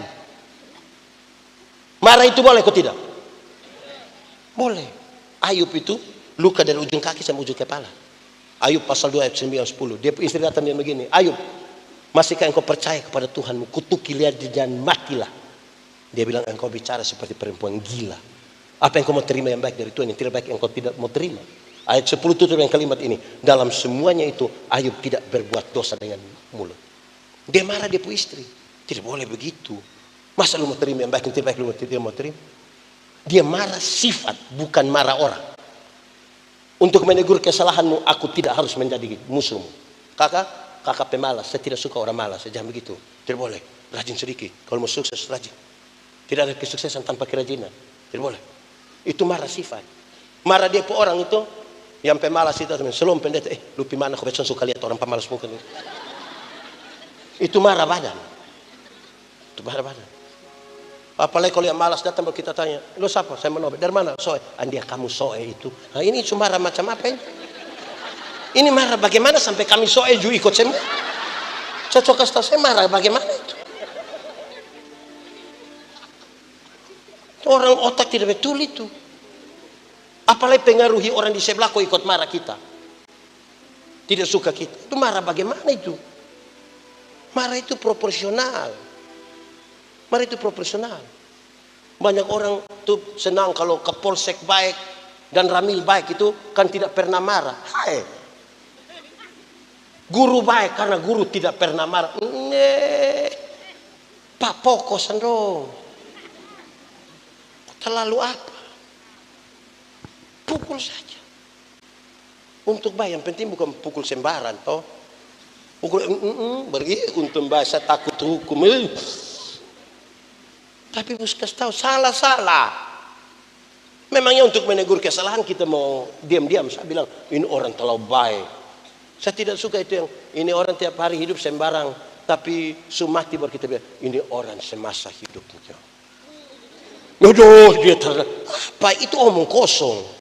Marah itu boleh kok tidak? Boleh. Ayub itu luka dari ujung kaki sampai ujung kepala. Ayub pasal 2 ayat 9-10. Dia istri datang dia begini, Ayub, masihkah engkau percaya kepada Tuhanmu? Kutuki lihat dan matilah. Dia bilang, engkau bicara seperti perempuan gila. Apa yang kau mau terima yang baik dari Tuhan, yang tidak baik engkau tidak mau terima. Ayat 10 tutup dengan kalimat ini. Dalam semuanya itu Ayub tidak berbuat dosa dengan mulut. Dia marah dia punya istri. Tidak boleh begitu. Masa lu mau terima yang baik, yang tidak baik lu tidak mau terima? Dia marah sifat, bukan marah orang. Untuk menegur kesalahanmu, aku tidak harus menjadi musuhmu. Kakak pemalas, saya tidak suka orang malas. Jangan begitu. Tidak boleh. Rajin sedikit. Kalau mau sukses, rajin. Tidak ada kesuksesan tanpa kerajinan. Tidak boleh. Itu marah sifat. Marah dia pe orang itu, yang pemalas itu, selom pendeta, lu pimana kau besok suka lihat orang pemalas mungkin. Itu marah badan. Itu marah badan. Apalagi kalau yang malas datang baru kita tanya, lu siapa? Saya menobek. Dari mana? Soe. Andia kamu soe itu. Nah ini cuma marah macam apa ini? Ini marah bagaimana sampai kami soe juga ikut semua? Cocok kasih tahu saya marah bagaimana itu? Orang otak tidak betul itu. Apalagi pengaruhi orang di sebelah kok ikut marah kita. Tidak suka kita. Itu marah bagaimana itu? Marah itu proporsional. Marah itu proporsional. Banyak orang tuh senang kalau Kapolsek baik dan Ramil baik itu kan tidak pernah marah. Hai. Guru baik karena guru tidak pernah marah. Pak fokusan dong. Terlalu apa? Pukul saja. Untuk baik yang penting bukan pukul sembaran toh. Pukul pergi untuk bahasa takut hukum. Tapi Puskas tahu salah. Memangnya untuk menegur kesalahan kita mau diam-diam. Saya bilang ini orang terlalu baik. Saya tidak suka itu yang ini orang tiap hari hidup sembarang. Tapi sumati baru kita bilang ini orang semasa hidupnya. Aduh dia apa itu omong kosong.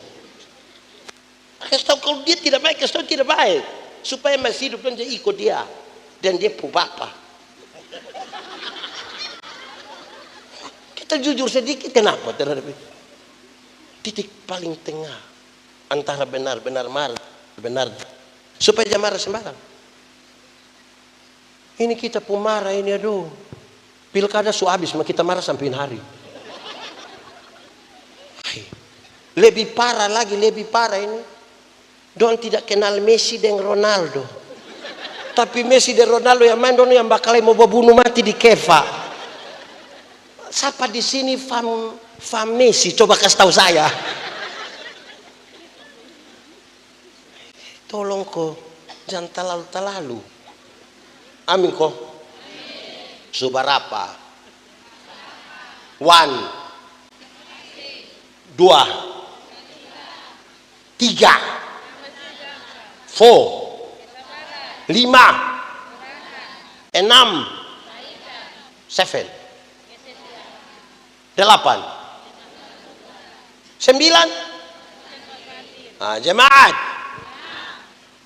Kasih tahu kalau dia tidak baik, kasih tahu tidak baik. Supaya masih hidup dan dia ikut dia. Dan dia pun bapak. Kita jujur sedikit, kenapa terhadap itu? Titik paling tengah antara benar-benar marah, benar supaya jangan marah sembarang. Ini kita pun marah ini, aduh. Pilkada su habis, kita marah sampai hari. Lebih parah lagi, lebih parah ini. Don tidak kenal Messi dan Ronaldo. Tapi Messi dan Ronaldo yang main don yang bakal mau bunuh mati di Kefa. Siapa di sini fam Messi? Coba kasih tahu saya. Tolong kok, jangan terlalu. Amin kok. Subarapa. 1, 2, 3, 4, 5, 6, 7, 8, 7, 8, 9. Jemaat,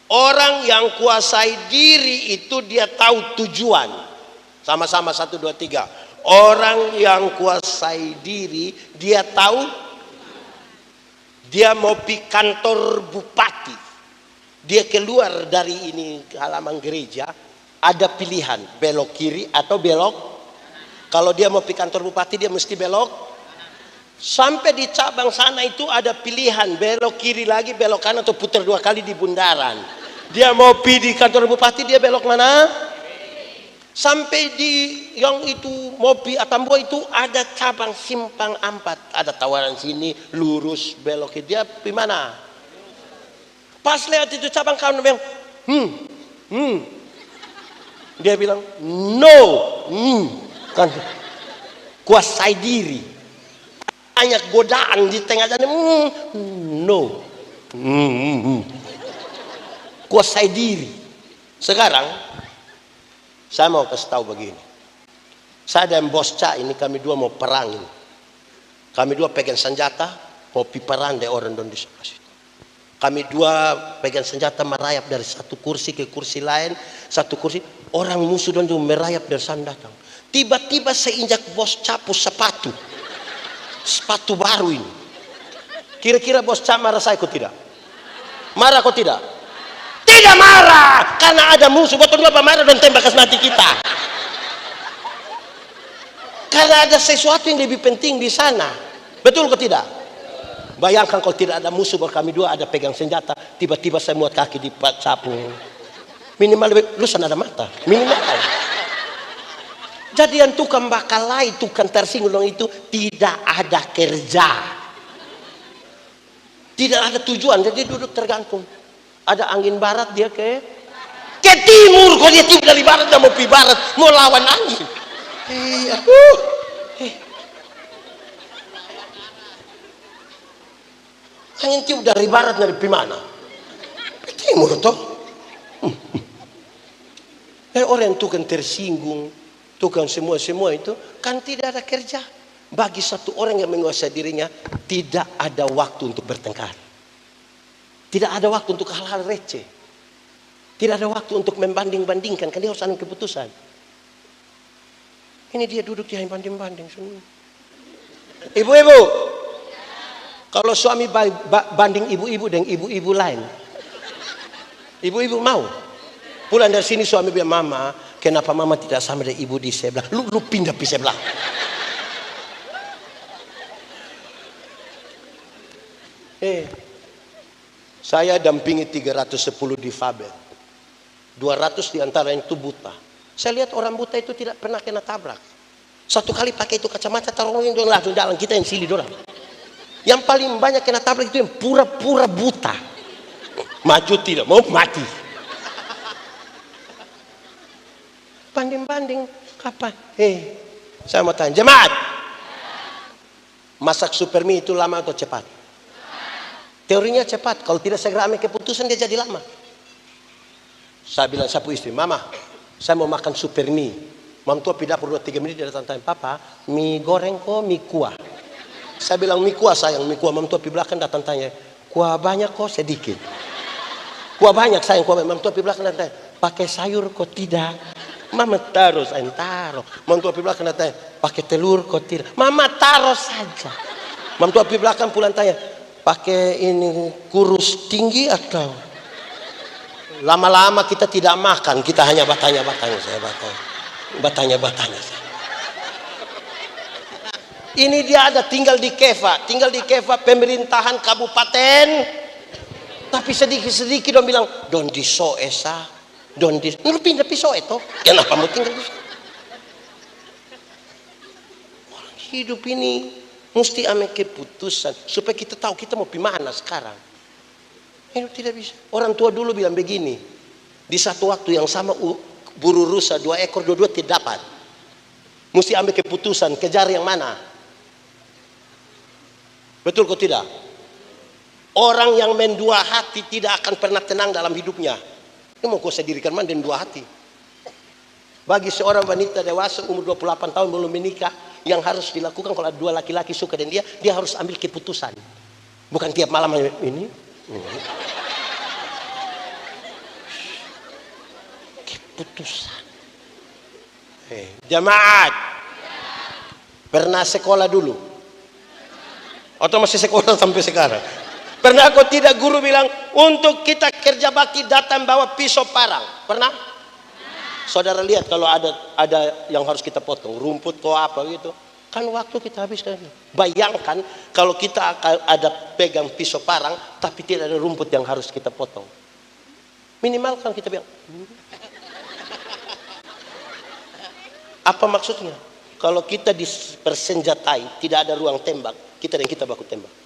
orang yang kuasai diri itu dia tahu tujuan. Sama-sama 1, 2, 3. Orang yang kuasai diri dia tahu, dia mau pergi kantor bupati, dia keluar dari ini halaman gereja, ada pilihan belok kiri atau belok. Kalau dia mau pergi kantor bupati dia mesti belok. Sampai di cabang sana itu ada pilihan belok kiri lagi, belok kanan, atau putar 2 kali di bundaran. Dia mau pergi di kantor bupati dia belok mana? Sampai di yang itu Mopi Atambua itu ada cabang simpang 4, ada tawaran sini lurus belok ke dia di mana? Pas lewat itu cabang kawan bilang dia bilang no, kan kuasai diri, banyak godaan di tengah jalan, no, kuasai diri. Sekarang saya mau kasih tahu begini. Saya dan bos Ca ini kami dua mau perang ini. Kami dua pegang senjata mau perang dari orang don di sebelah situ. Kami dua pegang senjata merayap dari satu kursi ke kursi lain, satu kursi. Orang musuh don merayap dari sana datang. Tiba-tiba saya injak bos Ca sepatu baru ini. Kira-kira bos Ca marah saya kok tidak? Marah kok tidak? Tidak marah, karena ada musuh. Betul apa marah dan tembak mati kita? Karena ada sesuatu yang lebih penting di sana. Betul kok tidak? Bayangkan kalau tidak ada musuh, baru kami dua ada pegang senjata, tiba-tiba saya muat kaki di sapu. Minimal lu sana ada mata, minimal. Jadi yang tukang bakalai, tukang tersinggung itu tidak ada kerja, tidak ada tujuan, jadi duduk tergantung. Ada angin barat dia ke timur, kok dia tiba dari barat, dia mau pergi barat, mau lawan angin. Angin tiup dari barat, dari mana? Timur toh. Orang yang tukang tersinggung, tukang semua itu kan tidak ada kerja. Bagi satu orang yang menguasai dirinya, tidak ada waktu untuk bertengkar. Tidak ada waktu untuk hal-hal receh. Tidak ada waktu untuk membanding-bandingkan. Kan dia harus ambil keputusan. Ini dia duduk dia banding-banding. Ibu-ibu, kalau suami banding ibu-ibu dengan ibu-ibu lain, ibu-ibu mau? Pulang dari sini suami bilang, mama, kenapa mama tidak sama dengan ibu di sebelah? Lu pindah di sebelah. Saya dampingi 310 difabel. 200 diantaranya itu buta. Saya lihat orang buta itu tidak pernah kena tabrak. Satu kali pakai itu kacamata, taruhin dong langsung jalan, kita yang silih dorang. Yang paling banyak kena tabrak itu yang pura-pura buta. Maju tidak mau mati. Banding-banding kapan? Saya mau tanya, jemaat. Masak super mie itu lama atau cepat? Teorinya cepat, kalau tidak segera ambil keputusan dia jadi lama. Saya bilang sapu istri, mama, saya mau makan super mie. Mam tua pindah per 2-3 menit dia datang tanya, papa, mie goreng kok mie kuah? Saya bilang mie kuah sayang, mie kuah. Mam tua di belakang datang tanya, kuah banyak kok sedikit? Kuah banyak sayang, kuah banyak. Mam tua di belakang datang tanya, pakai sayur kok tidak? Mama taruh, saya taruh. Mam tua di belakang datang tanya, pakai telur kok tidak? Mama taruh saja. Mam tua di belakang pulang tanya, pakai ini kurus tinggi atau lama-lama kita tidak makan, kita hanya batanya-batanya. Saya batanya. Ini dia ada tinggal di Kefa pemerintahan kabupaten, tapi sedikit-sedikit dong bilang don di so esa, don di lu pindah pisau itu, kenapa mau tinggal di so? Orang hidup ini mesti ambil keputusan supaya kita tahu kita mau gimana sekarang. Ini tidak bisa. Orang tua dulu bilang begini, di satu waktu yang sama buru rusa 2 ekor, dua-dua tidak dapat. Mesti ambil keputusan, kejar yang mana. Betul kok tidak? Orang yang main 2 hati tidak akan pernah tenang dalam hidupnya. Ini mau kau dirikan mana dengan 2 hati? Bagi seorang wanita dewasa umur 28 tahun belum menikah, yang harus dilakukan kalau ada dua laki-laki suka dengan dia harus ambil keputusan. Bukan tiap malam ini. Keputusan. Jamaat. Pernah sekolah dulu? Atau masih sekolah sampai sekarang? Pernah kok tidak guru bilang untuk kita kerja bakti datang bawa pisau parang? Pernah? Saudara lihat kalau ada yang harus kita potong, rumput kok apa gitu, kan waktu kita habiskan. Bayangkan kalau kita ada pegang pisau parang tapi tidak ada rumput yang harus kita potong. Minimal kan kita bilang, apa maksudnya? Kalau kita dipersenjatai, tidak ada ruang tembak, kita dan kita baku tembak.